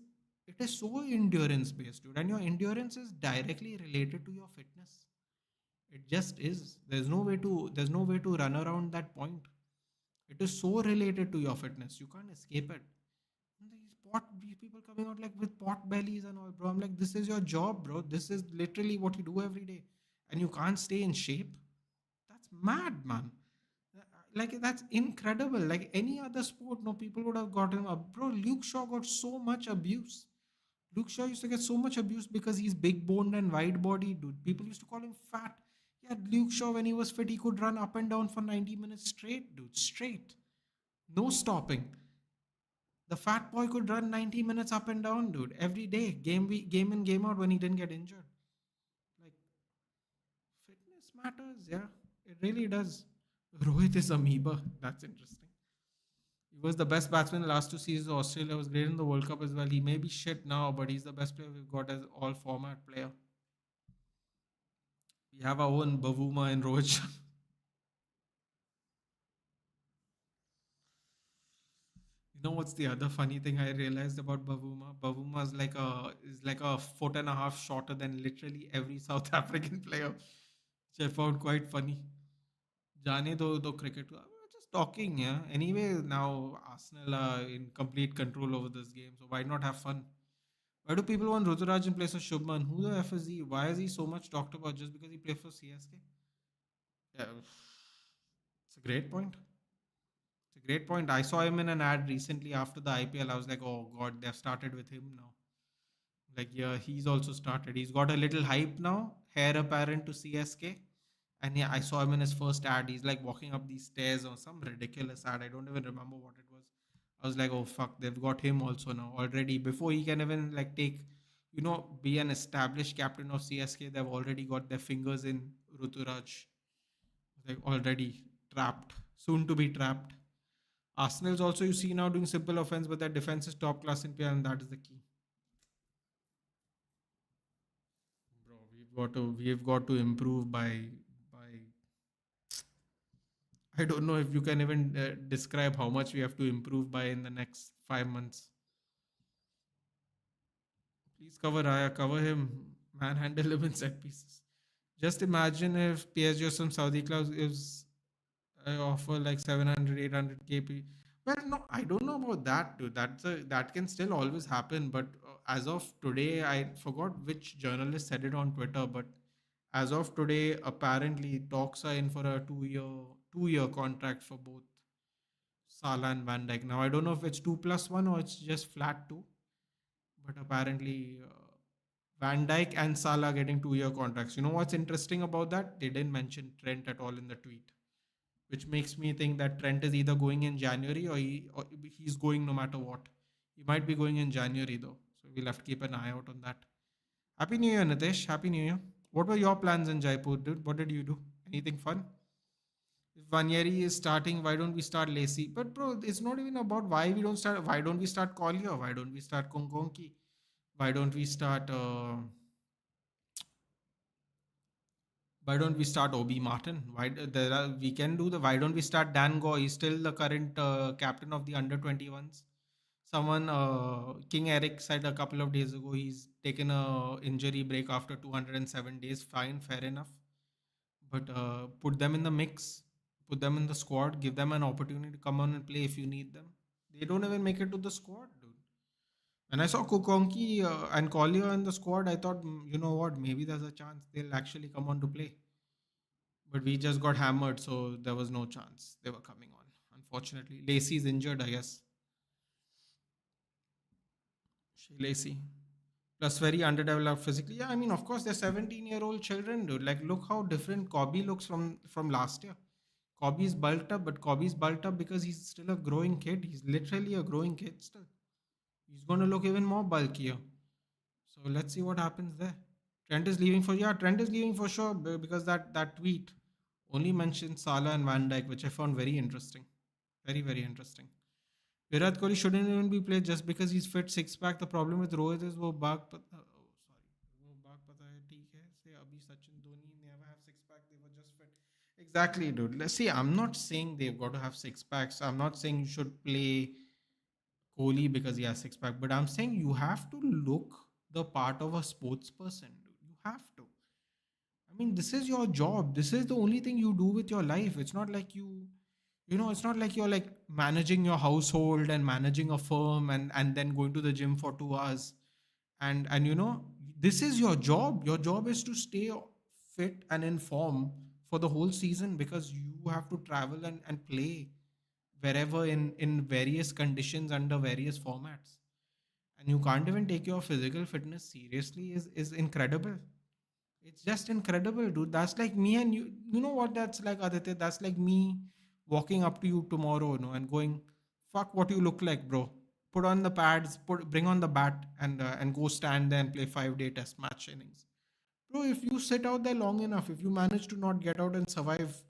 so endurance based, dude. And your endurance is directly related to your fitness. It just is. There's no way to run around that point. It is so related to your fitness. You can't escape it. These people coming out like with pot bellies and all, bro. I'm like, this is your job, bro. This is literally what you do every day. and you can't stay in shape. That's mad, man. Like that's incredible. Like any other sport, no, people would have gotten up. Bro, Luke Shaw got so much abuse. Luke Shaw used to get so much abuse because he's big boned and wide bodied, dude. People used to call him fat. Yeah, Luke Shaw, when he was fit, he could run up and down for 90 minutes straight, dude. Straight. No stopping. The fat boy could run 90 minutes up and down, dude, every day, game in, game out when he didn't get injured. Like, fitness matters, yeah. It really does. Rohit is amoeba. That's interesting. He was the best batsman in the last two seasons. Australia was great in the World Cup as well. He may be shit now, but he's the best player we've got as all format player. We have our own Bavuma and Rohit Sharma. You know what's the other funny thing I realized about Bavuma? Bavuma is like a foot and a half shorter than literally every South African player, which I found quite funny. जाने दो cricket को. I'm just talking, yeah. Anyway, now Arsenal are in complete control over this game, so why not have fun? Why do people want Ruturaj in place of Shubman? Who the F is he? Why is he so much talked about just because he plays for CSK? Yeah, it's a great point. It's a great point. I saw him in an ad recently after the IPL. I was like, oh god, they've started with him now. Like, yeah, he's also started. He's got a little hype now, heir apparent to CSK. And yeah, I saw him in his first ad. He's like walking up these stairs or some ridiculous ad. I don't even remember what it was. I was like, oh fuck, they've got him also now already. Before he can even like take, be an established captain of CSK, they've already got their fingers in Ruturaj. Like already trapped, soon to be trapped. Arsenal's also you see now doing simple offense, but their defense is top class in PL, and that is the key. Bro, we've got to improve by I don't know if you can even describe how much we have to improve by in the next 5 months. Please cover Raya, cover him, manhandle him in set pieces. Just imagine if PSG or some Saudi clubs gives offer like 700, 800 KP. Well, no, I don't know about that, dude. That can still always happen. But as of today, I forgot which journalist said it on Twitter. But as of today, apparently talks are in for a two year contract for both Salah and Van Dijk. Now I don't know if it's 2+1 or it's just flat two. But apparently, Van Dijk and Salah getting 2 year contracts. You know what's interesting about that? They didn't mention Trent at all in the tweet, which makes me think that Trent is either going in January or he's going no matter what. He might be going in January though, so we'll have to keep an eye out on that. Happy New Year, Nitesh. Happy New Year. What were your plans in Jaipur, dude? What did you do? Anything fun? If Vanyeri is starting, why don't we start Lacey? But bro, it's not even about why we don't start. Why don't we start Collier? Why don't we start Konkonki? Why don't we start? Why don't we start Obi Martin? We can do the. Why don't we start Dan Go? He's still the current captain of the under 21s. Someone, King Eric said a couple of days ago, he's taken a injury break after 207 days. Fine, fair enough. But put them in the mix, put them in the squad, give them an opportunity to come on and play if you need them. They don't even make it to the squad, dude. When I saw Kukonki and Collier in the squad, I thought, you know what, maybe there's a chance they'll actually come on to play. But we just got hammered, so there was no chance they were coming on. Unfortunately, Lacey's injured, I guess. Lacey. Plus, very underdeveloped physically. Yeah, I mean, of course, they're 17-year-old children, dude. Like, look how different Kobe looks from last year. Kobe's bulked up, but Kobe's bulked up because he's still a growing kid. He's literally a growing kid still. He's going to look even more bulkier. So let's see what happens there. Trent is leaving for sure because that tweet only mentioned Salah and Van Dijk, which I found very interesting. Very, very interesting. Virat Kohli shouldn't even be played just because he's fit six pack. The problem with Rohit is वो बाग पता वो बाग पता है ठीक है से अभी Sachin Dhoni never have six pack. They were just fit. Exactly, dude. Let's see. I'm not saying they've got to have six packs. I'm not saying you should play Kohli because he has six pack. But I'm saying you have to look the part of a sports person, dude. You have to. I mean, this is your job. This is the only thing you do with your life. It's not like it's not like you're like managing your household and managing a firm and then going to the gym for 2 hours. And this is your job. Your job is to stay fit and in form for the whole season because you have to travel and play wherever in various conditions under various formats. And you can't even take your physical fitness seriously is incredible. It's just incredible, dude. That's like me and you. You know what that's like, Aditya? That's like me walking up to you tomorrow, and going, "Fuck, what you look like, bro. Put on the pads, bring on the bat, and go stand there and play 5 day test match innings, bro. If you sit out there long enough, if you manage to not get out and survive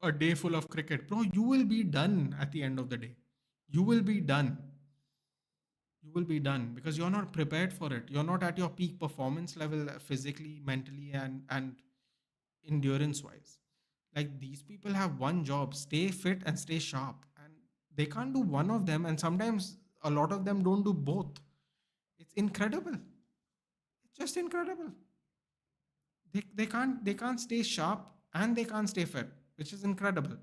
a day full of cricket, bro, you will be done at the end of the day. You will be done. You will be done because you're not prepared for it. You're not at your peak performance level physically, mentally, and endurance wise. Like these people have one job: stay fit and stay sharp, and they can't do one of them. And sometimes a lot of them don't do both. It's incredible. It's just incredible. They can't stay sharp and they can't stay fit, which is incredible.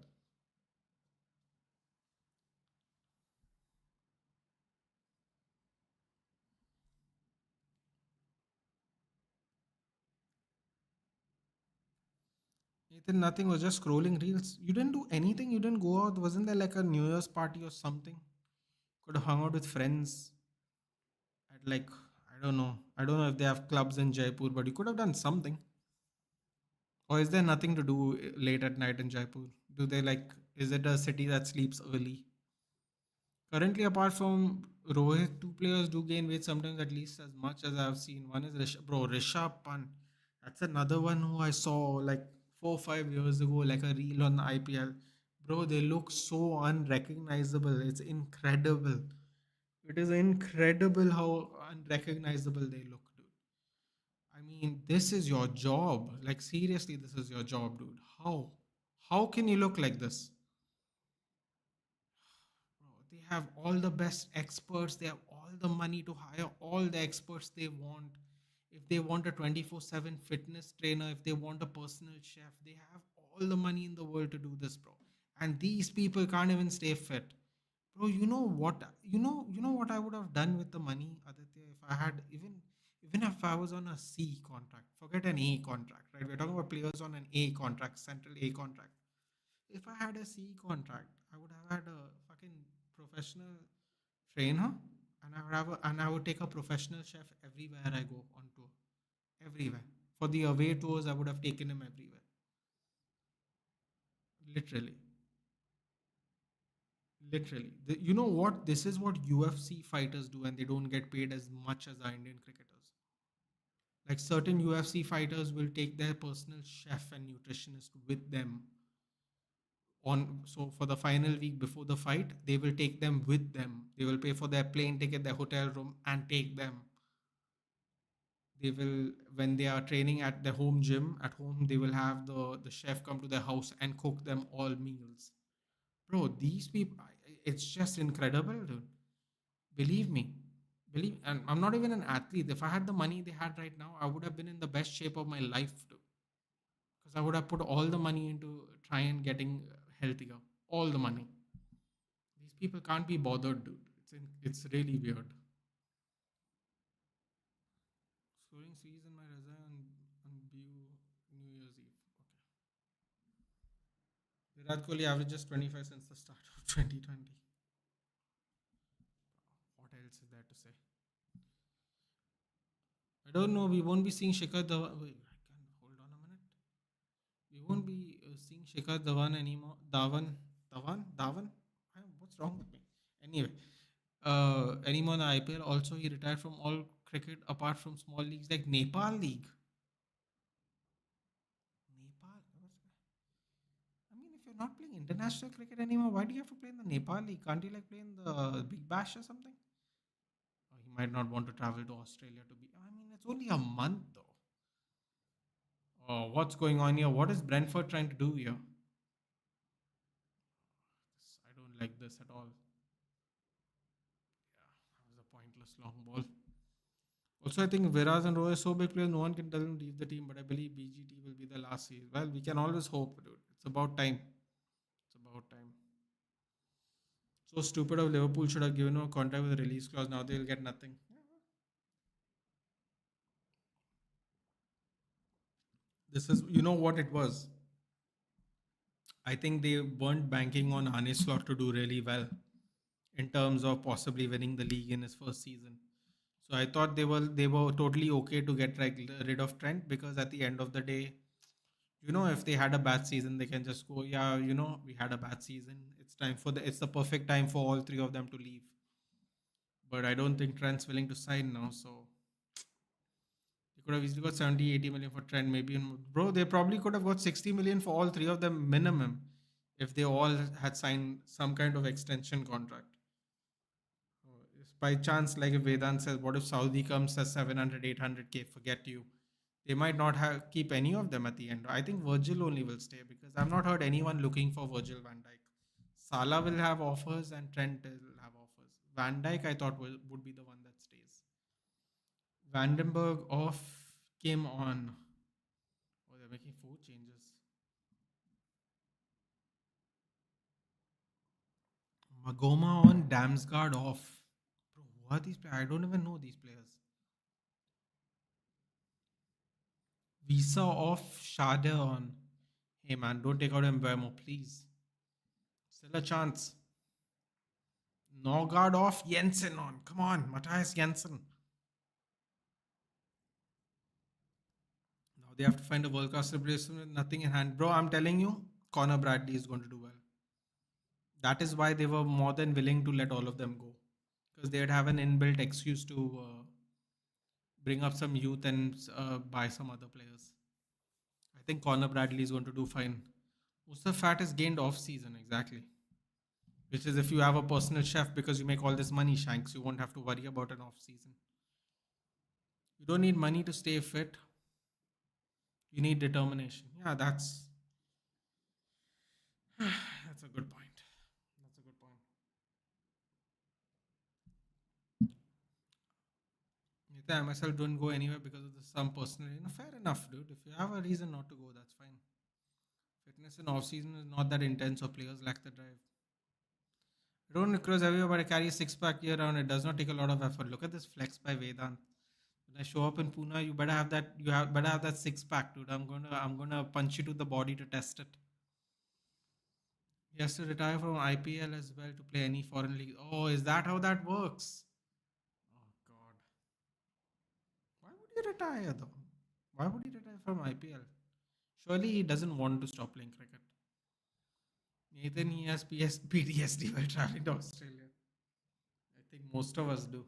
Nathan, nothing, was just scrolling reels. You didn't do anything. You didn't go out. Wasn't there like a New Year's party or something? Could have hung out with friends at like, I don't know. I don't know if they have clubs in Jaipur, but you could have done something. Or is there nothing to do late at night in Jaipur? Do they like? Is it a city that sleeps early? Currently, apart from Rohit, two players do gain weight sometimes at least as much as I've seen. One is Rishabh Pant. That's another one who I saw like 4 or 5 years ago, like a reel on the IPL. Bro, they look so unrecognizable. It's incredible. It is incredible how unrecognizable they look, dude. I mean, this is your job. Like, seriously, this is your job, dude. How? How can you look like this? Bro, they have all the best experts. They have all the money to hire all the experts they want. If they want a 24/7 fitness trainer, if they want a personal chef, they have all the money in the world to do this, bro. And these people can't even stay fit. Bro, you know what? You know what I would have done with the money, Aditya, if I had even if I was on a C contract, forget an A contract, right? We're talking about players on an A contract, central A contract. If I had a C contract, I would have had a fucking professional trainer, and I would take a professional chef everywhere I go on tour. Everywhere. For the away tours, I would have taken him everywhere. Literally. Literally. You know what? This is what UFC fighters do, and they don't get paid as much as our Indian cricketers. Like certain UFC fighters will take their personal chef and nutritionist with them on, so for the final week before the fight, they will take them with them. They will pay for their plane ticket, their hotel room, and take them. They will, when they are training at their home gym at home, they will have the chef come to their house and cook them all meals. Bro, these people, it's just incredible, dude. Believe me. And I'm not even an athlete. If I had the money they had right now, I would have been in the best shape of my life, dude. Because I would have put all the money into trying getting healthier. All the money. These people can't be bothered, dude. It's really weird. Scoring C's in my resume on New Year's Eve. Okay. Virat Kohli averages 25 since the start of 2020. What else is there to say? I don't know. We won't be seeing Shikhar Dhawan. Wait, I can hold on a minute. We won't be seeing Shikhar Dhawan anymore. Dhawan. What's wrong with me? Anyway, anymore in the IPL. Also, he retired from all cricket apart from small leagues like Nepal League. Nepal. I mean, if you're not playing international cricket anymore, why do you have to play in the Nepal League? Can't you like play in the Big Bash or something? Or he might not want to travel to Australia to be. I mean, it's only a month though. Oh, what's going on here? What is Brentford trying to do here? I don't like this at all. Yeah, that was a pointless long ball. Also, I think Viras and Roy are so big players, no one can tell them to leave the team. But I believe BGT will be the last season. Well, we can always hope, dude. It's about time. It's about time. So stupid of Liverpool should have given him a contract with a release clause. Now they'll get nothing. This is, what it was. I think they weren't banking on Arne Slot to do really well in terms of possibly winning the league in his first season. So I thought they were totally okay to get rid of Trent, because at the end of the day, if they had a bad season, they can just go, yeah, we had a bad season. It's the perfect time for all three of them to leave. But I don't think Trent's willing to sign now, so they could have easily got 70, 80 million for Trent, maybe. Bro, they probably could have got 60 million for all three of them minimum if they all had signed some kind of extension contract. If by chance, like if Vedant says, what if Saudi comes says 700, 800K, forget you. They might not have keep any of them at the end. I think Virgil only will stay, because I've not heard anyone looking for Virgil van Dijk. Salah will have offers and Trent will have offers. Van Dijk, I thought, would be the one that stays. Vandenberg off, came on. Oh, they're making four changes. Magoma on, Damsgaard off. Bro, who are these players? I don't even know these players. Visa off, Shade on. Hey man, don't take out Mbemo, please. Still a chance. Norgard off, Jensen on. Come on, Matthias Jensen. Now they have to find a world class replacement with nothing in hand. Bro, I'm telling you, Connor Bradley is going to do well. That is why they were more than willing to let all of them go, because they'd have an inbuilt excuse to bring up some youth and buy some other players. I think Connor Bradley is going to do fine. Mustafa Fat is gained off season, exactly. Which is, if you have a personal chef, because you make all this money, Shanks, you won't have to worry about an off season. You don't need money to stay fit. You need determination. Yeah, that's a good point. That's a good point. Nita, I myself don't go anywhere because of some personal. Fair enough, dude. If you have a reason not to go, that's fine. Fitness in off season is not that intense, or players lack the drive. You don't cruise everywhere, but I carry a six pack year round. It does not take a lot of effort. Look at this flex by Vedant. When I show up in Pune, you better have that. You have better have that six pack, dude. I'm gonna punch you to the body to test it. He has to retire from IPL as well to play any foreign league. Oh, is that how that works? Oh God. Why would he retire though? Why would he retire from IPL? Surely he doesn't want to stop playing cricket. Nathan, he has PTSD while traveling to Australia. I think most of us do.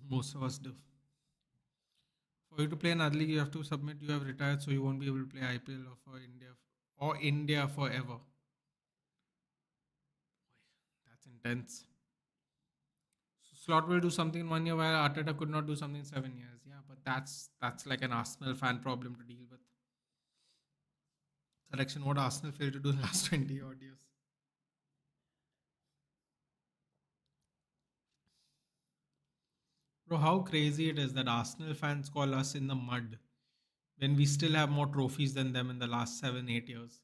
Most of us do. For you to play another league, you have to submit you have retired, so you won't be able to play IPL or India forever. That's intense. So Slot will do something in 1 year while Arteta could not do something in 7 years. Yeah, but that's like an Arsenal fan problem to deal with. Correction, what Arsenal failed to do in the last 20 odd years. Bro, how crazy it is that Arsenal fans call us in the mud when we still have more trophies than them in the last 7, 8 years.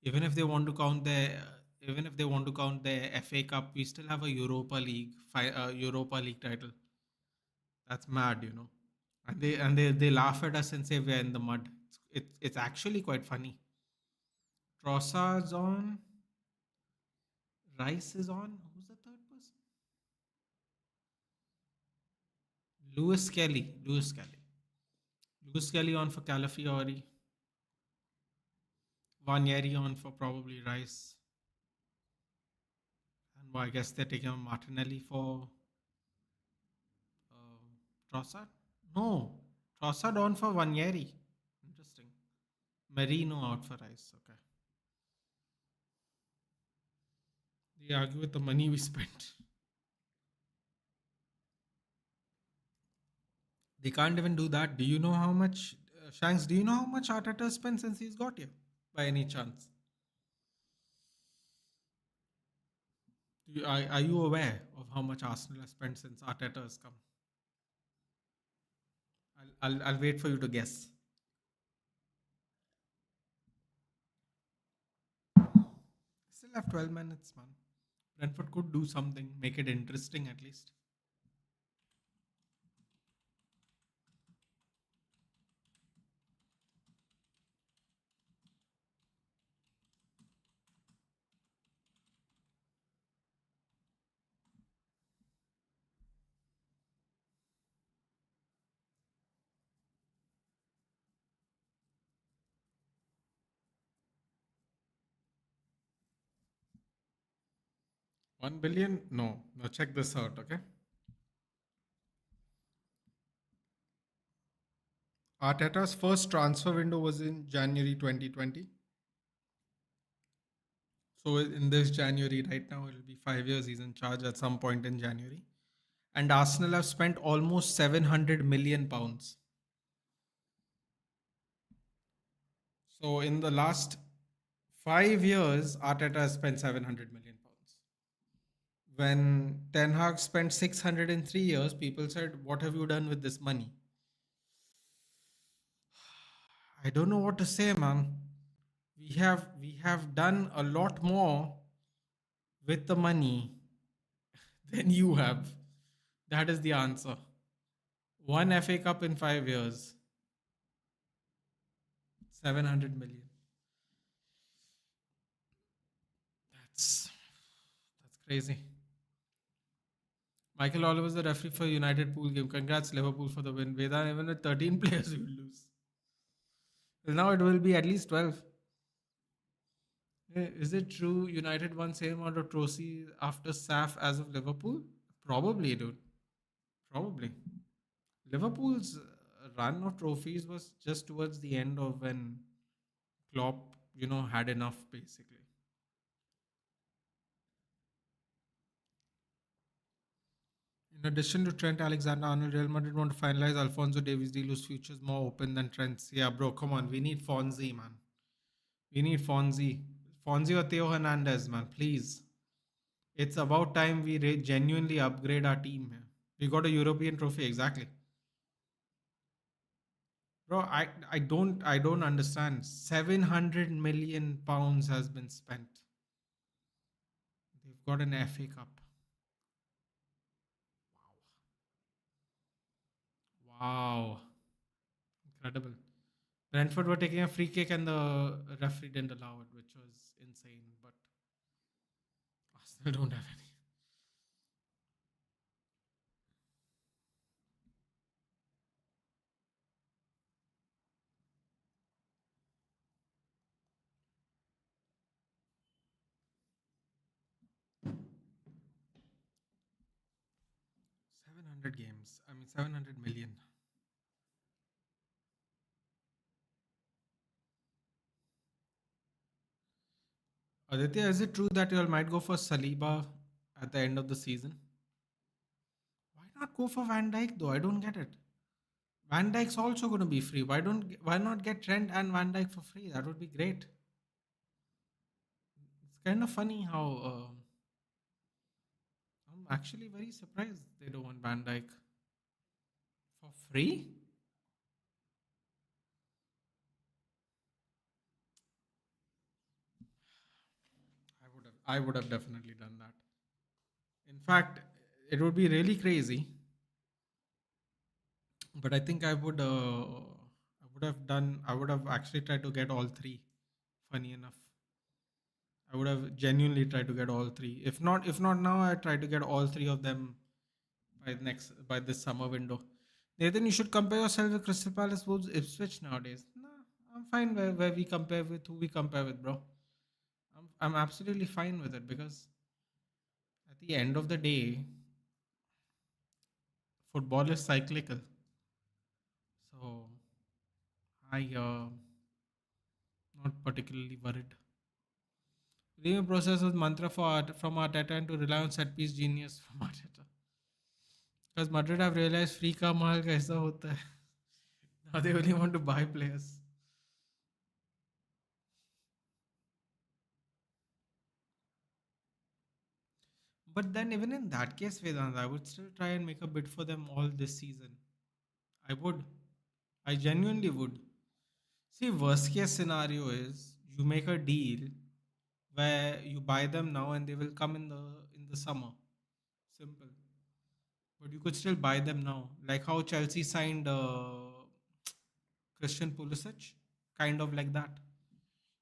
Even if they want to count even if they want to count the FA Cup, we still have a Europa League title. That's mad. And they laugh at us and say we're in the mud. It's actually quite funny. Trossard's on, Rice is on. Who's the third person? Lewis Kelly. Lewis Kelly on for Calafiori. Vanieri on for probably Rice. And well, I guess they're taking on Martinelli for Trossard. No, Trossard on for Vanieri. Interesting. Merino out for Rice. Okay. They argue with the money we spent. They can't even do that. Do you know how much, Shanks? Do you know how much Arteta spent since he's got here? By any chance? Are you aware of how much Arsenal has spent since Arteta has come? I'll wait for you to guess. Still have 12 minutes, man. Brentford could do something, make it interesting at least. 1 billion? No. No, check this out, okay? Arteta's first transfer window was in January 2020. So in this January, right now, it'll be 5 years. He's in charge at some point in January. And Arsenal have spent almost 700 million pounds. So in the last 5 years, Arteta has spent 700 million pounds. When Ten Hag spent 600 in 3 years, people said, "What have you done with this money?" I don't know what to say, man. We have done a lot more with the money than you have. That is the answer. One FA Cup in 5 years, 700 million. That's that's crazy. Michael Oliver's the referee for United pool game. Congrats Liverpool for the win. Vedan, even with 13 players, you will lose. Well, now it will be at least 12. Is it true United won same amount of trophies after SAF as of Liverpool? Probably, dude. Probably. Liverpool's run of trophies was just towards the end of when Klopp, had enough basically. In addition to Trent Alexander-Arnold, Real Madrid want to finalize Alfonso Davies deal whose future is more open than Trent's. Yeah, bro, come on. We need Fonzie, man. We need Fonzie. Fonzie or Theo Hernandez, man. Please. It's about time we genuinely upgrade our team here. We got a European trophy, exactly. Bro, I don't understand. 700 million pounds has been spent. They've got an FA Cup. Wow. Incredible. Brentford were taking a free kick and the referee didn't allow it, which was insane. But Arsenal don't have any. 700 games. I mean, 700 million. Aditya, is it true that you all might go for Saliba at the end of the season? Why not go for Van Dijk though? I don't get it. Van Dijk's also going to be free. Why not get Trent and Van Dijk for free? That would be great. It's kind of funny how I'm actually very surprised they don't want Van Dijk for free. I would have definitely done that. In fact, it would be really crazy, but I think I would have actually tried to get all three. Funny enough, I would have genuinely tried to get all three. If not now, I try to get all three of them by this summer window. Nathan, you should compare yourself with Crystal Palace, Wolves, Ipswich nowadays. Nah, I'm fine where we compare with who we compare with, bro. I'm absolutely fine with it because at the end of the day, football is cyclical. So I not particularly worried. Review process was mantra from Arteta and to rely on set piece genius from Arteta. Because Madrid have realized free का माल कैसा होता है. Now they only want to buy players. But then even in that case, Vedant, I would still try and make a bid for them all this season. I would. I genuinely would. See, worst case scenario is you make a deal where you buy them now and they will come in the summer. Simple. But you could still buy them now. Like how Chelsea signed Christian Pulisic, kind of like that.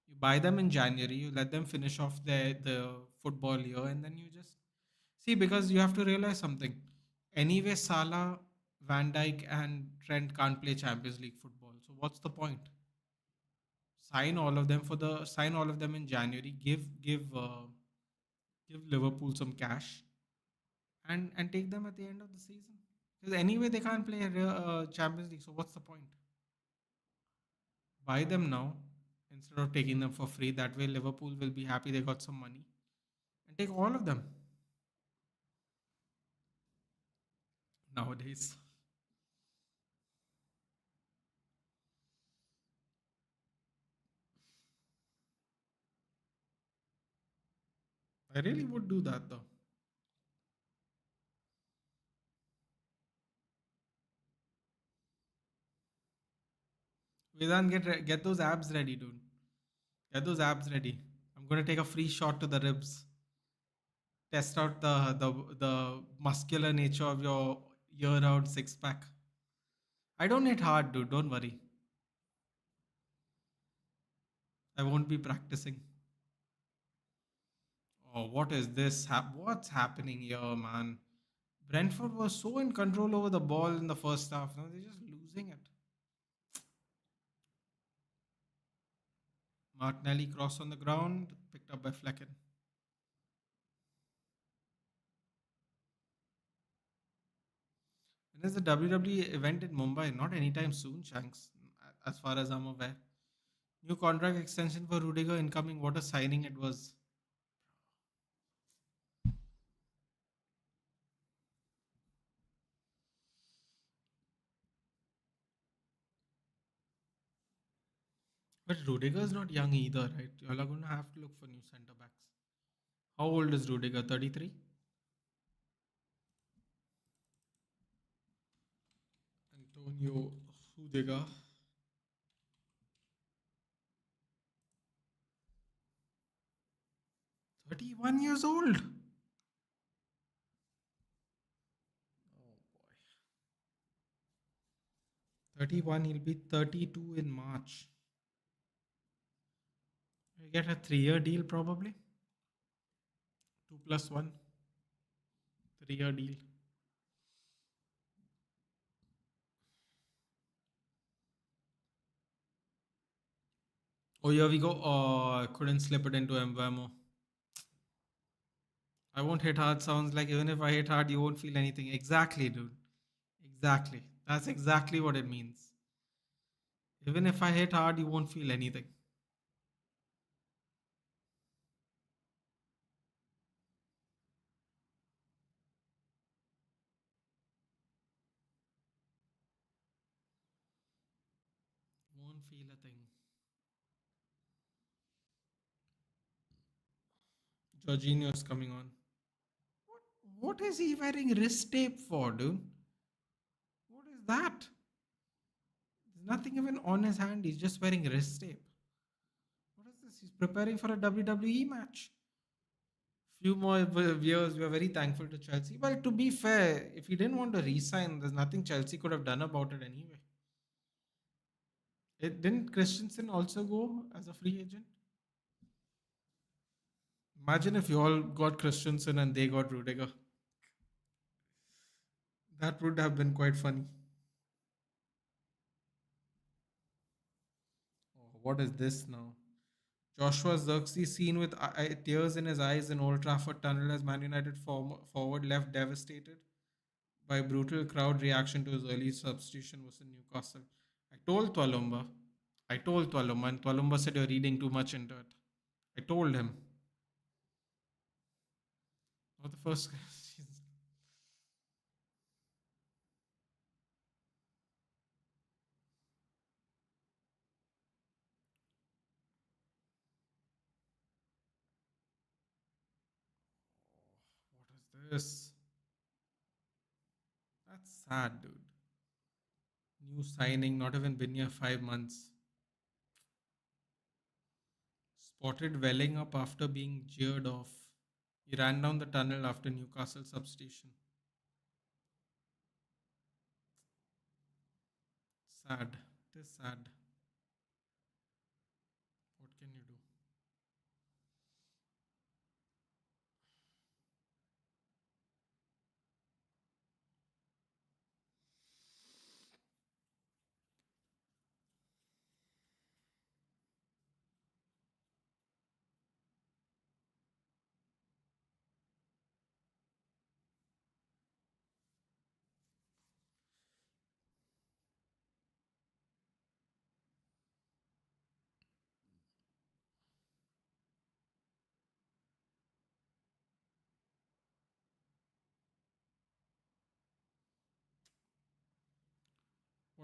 You buy them in January, you let them finish off the football year, and then you just see, because you have to realize something. Anyway, Salah, Van Dijk, and Trent can't play Champions League football. So what's the point? Sign all of them in January. Give give Liverpool some cash and take them at the end of the season. Because anyway, they can't play a Champions League. So what's the point? Buy them now instead of taking them for free. That way, Liverpool will be happy they got some money and take all of them nowadays. I really would do that though. Vedant, get those abs ready, dude. Get those abs ready. I'm gonna take a free shot to the ribs. Test out the muscular nature of your year-round six-pack. I don't hit hard, dude. Don't worry. I won't be practicing. Oh, what is this? What's happening here, man? Brentford was so in control over the ball in the first half. Now they're just losing it. Martinelli cross on the ground, picked up by Flecken. When is the WWE event in Mumbai? Not anytime soon, Shanks, as far as I'm aware. New contract extension for Rudiger incoming. What a signing it was. But Rudiger's not young either, right? You're going to have to look for new centre backs. How old is Rudiger? 33? Antonio Rudiger. 31 years old. Oh boy. 31, he'll be 32 in March. You get a 3-year deal probably. 2 plus 1. 3-year deal. Oh, here we go. Oh, I couldn't slip it into Mbamo. I won't hit hard sounds like even if I hit hard, you won't feel anything. Exactly, dude. Exactly. That's exactly what it means. Even if I hit hard, you won't feel anything. Won't feel a thing. Jorginho's coming on. What is he wearing wrist tape for, dude? What is that? There's nothing even on his hand. He's just wearing wrist tape. What is this? He's preparing for a WWE match. Few more years, we are very thankful to Chelsea. Well, to be fair, if he didn't want to resign, there's nothing Chelsea could have done about it anyway. Didn't Christensen also go as a free agent? Imagine if you all got Christensen and they got Rudiger. That would have been quite funny. Oh, what is this now? Joshua Zirkzee seen with tears in his eyes in Old Trafford tunnel as Man United forward left devastated by brutal crowd reaction to his early substitution versus Newcastle. I told Twalumba. I told Twalumba, and Twalumba said you're reading too much into it. I told him. Not the first. What is this? That's sad, dude. New signing, not even been here 5 months. Spotted welling up after being jeered off. He ran down the tunnel after Newcastle substitution. Sad. It is sad. What can you do?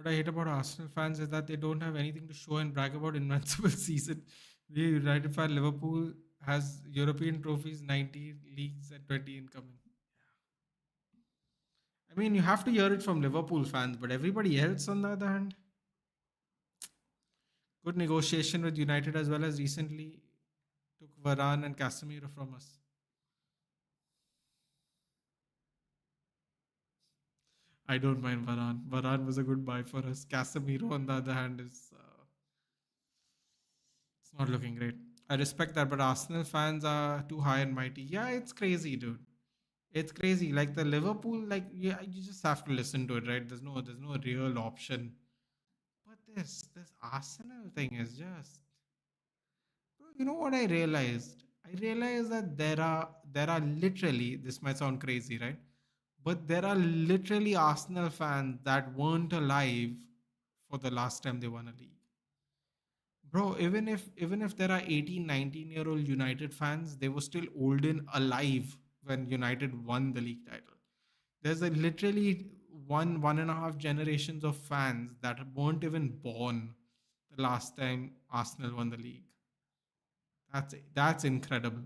What I hate about Arsenal fans is that they don't have anything to show and brag about invincible season. The United fan Liverpool has European trophies, 90 leagues and 20 incoming. I mean, you have to hear it from Liverpool fans, but everybody else, on the other hand, good negotiation with United as well as recently took Varane and Casemiro from us. I don't mind Varane. Varane was a good buy for us. Casemiro, on the other hand, is it's not looking great. I respect that, but Arsenal fans are too high and mighty. Yeah, it's crazy, dude. It's crazy. Like the Liverpool, like yeah, you just have to listen to it, right? There's no real option. But this Arsenal thing is just, bro, you know what I realized? I realized that there are literally, this might sound crazy, right? But there are literally Arsenal fans that weren't alive for the last time they won a league. Bro, even if there are 18, 19-year-old United fans, they were still old and alive when United won the league title. There's a literally one and a half generations of fans that weren't even born the last time Arsenal won the league. That's incredible.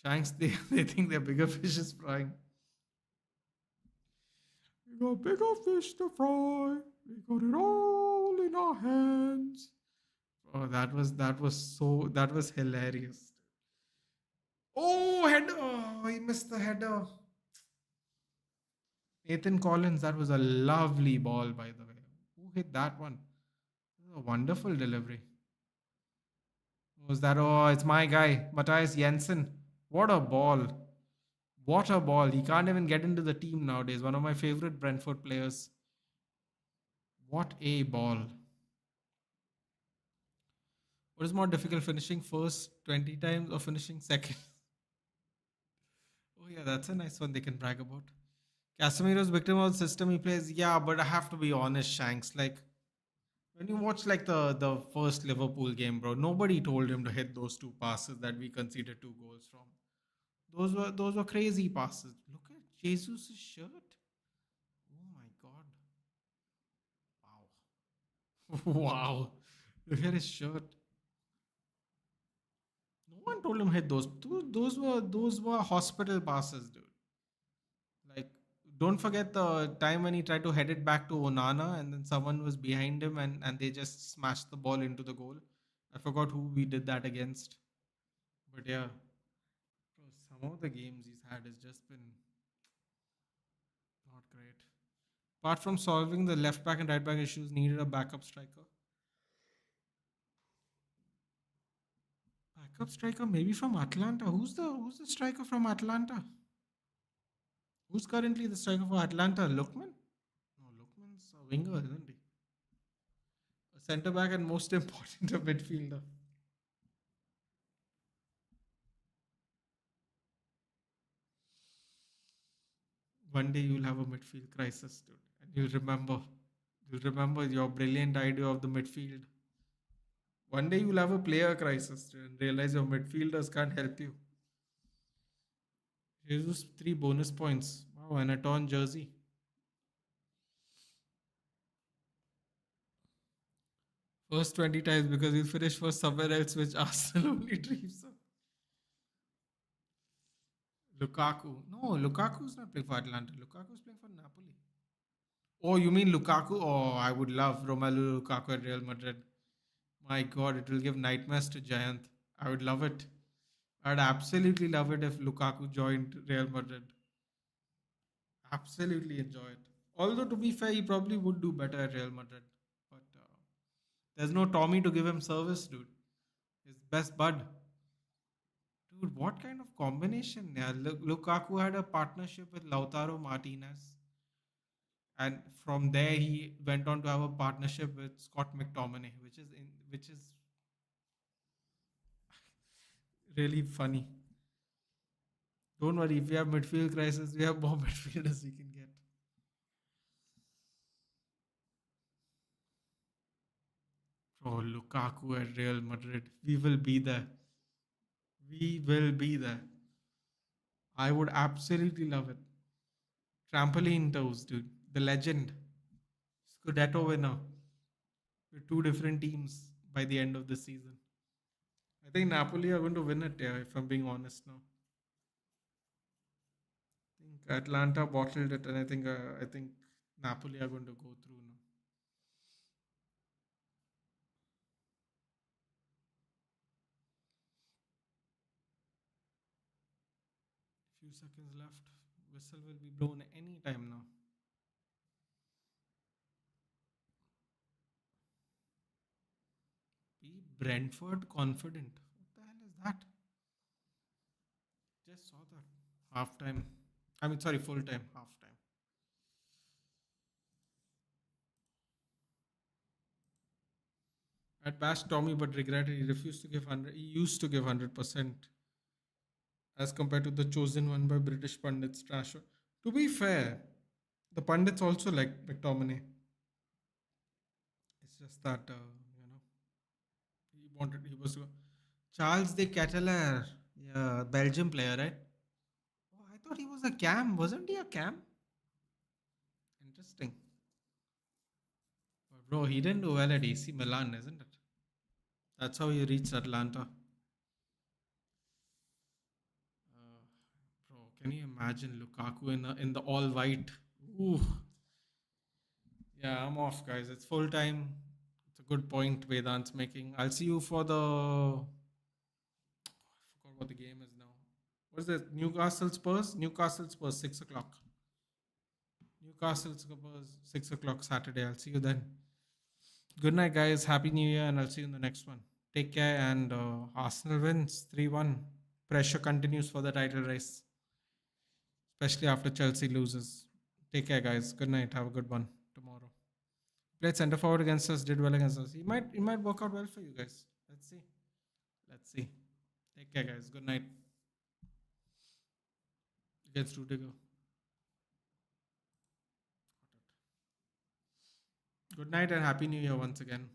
Shanks, they think they're bigger fishes frying. We got bigger fish to fry. We got it all in our hands. Oh, that was hilarious. Oh, header! Oh, he missed the header. Nathan Collins, that was a lovely ball, by the way. Who hit that one? A wonderful delivery. Who was that? Oh, it's my guy, Matthias Jensen. What a ball. What a ball. He can't even get into the team nowadays. One of my favorite Brentford players. What a ball. What is more difficult, finishing first 20 times or finishing second? Oh, yeah, that's a nice one they can brag about. Casemiro's victim of the system he plays. Yeah, but I have to be honest, Shanks. Like, when you watch like the first Liverpool game, bro, nobody told him to hit those two passes that we conceded two goals from. Those were crazy passes. Look at Jesus' shirt. Oh my god. Wow. Wow. Look at his shirt. No one told him to hit those. Those were hospital passes, dude. Like, don't forget the time when he tried to head it back to Onana and then someone was behind him and they just smashed the ball into the goal. I forgot who we did that against. But yeah, bro, some of the games he's had has just been not great. Apart from solving the left back and right back issues, needed a backup striker. Backup striker, maybe from Atlanta. Who's the striker from Atlanta? Who's currently the striker for Atlanta? Lookman? No, Lookman's a winger, isn't he? A centre back and most important, a midfielder. One day you'll have a midfield crisis, dude, and you'll remember your brilliant idea of the midfield. One day you'll have a player crisis, dude, and realize your midfielders can't help you. Jesus, 3 bonus points. Wow, and a torn jersey. First 20 times because he'll finish for somewhere else, which Arsenal only dreams of. Lukaku. No, Lukaku's not playing for Atlanta. Lukaku's playing for Napoli. Oh, you mean Lukaku? Oh, I would love Romelu Lukaku at Real Madrid. My God, it will give nightmares to Giant. I would love it. I'd absolutely love it if Lukaku joined Real Madrid. Absolutely enjoy it. Although, to be fair, he probably would do better at Real Madrid. But there's no Tommy to give him service, dude. His best bud. Dude, what kind of combination? Yeah, Lukaku had a partnership with Lautaro Martinez. And from there, he went on to have a partnership with Scott McTominay, which is really funny. Don't worry, if we have midfield crisis, we have more midfielders we can get. Oh, Lukaku at Real Madrid. We will be there. We will be there. I would absolutely love it. Trampoline toes, dude. The legend. Scudetto winner with two different teams by the end of the season. I think Napoli are going to win it. Yeah, if I'm being honest now. I think Atlanta bottled it, and I think Napoli are going to go through now. Few seconds left. Whistle will be blown any time now. Be Brentford confident. What the hell is that? Just saw that. Half time. I mean, sorry, full time. Half time. At bashed Tommy, but regretted he refused to give 100. He used to give 100% as compared to the chosen one by British pundits. Trash. To be fair, the pundits also like McTominay. It's just that you know he was Charles de Ketelaere, yeah, Belgium player, right? Oh, I thought he was a cam. Wasn't he a cam? Interesting. But bro, he didn't do well at AC Milan, isn't it? That's how he reached Atlanta. Uh, Bro, can you imagine Lukaku in the all white? Ooh, yeah, I'm off, guys. It's full time. It's a good point Vedant's making. I'll see you for the. I forgot what the game is now. What is this? Newcastle Spurs? Newcastle Spurs, 6 o'clock. Newcastle Spurs, 6 o'clock Saturday. I'll see you then. Good night, guys. Happy New Year, and I'll see you in the next one. Take care, and Arsenal wins 3-1. Pressure continues for the title race, especially after Chelsea loses. Take care, guys. Good night. Have a good one tomorrow. Played centre forward against us, did well against us. He might work out well for you guys. Let's see. Let's see. Take care, guys. Good night. Against Rudiger. Good night and happy new year once again.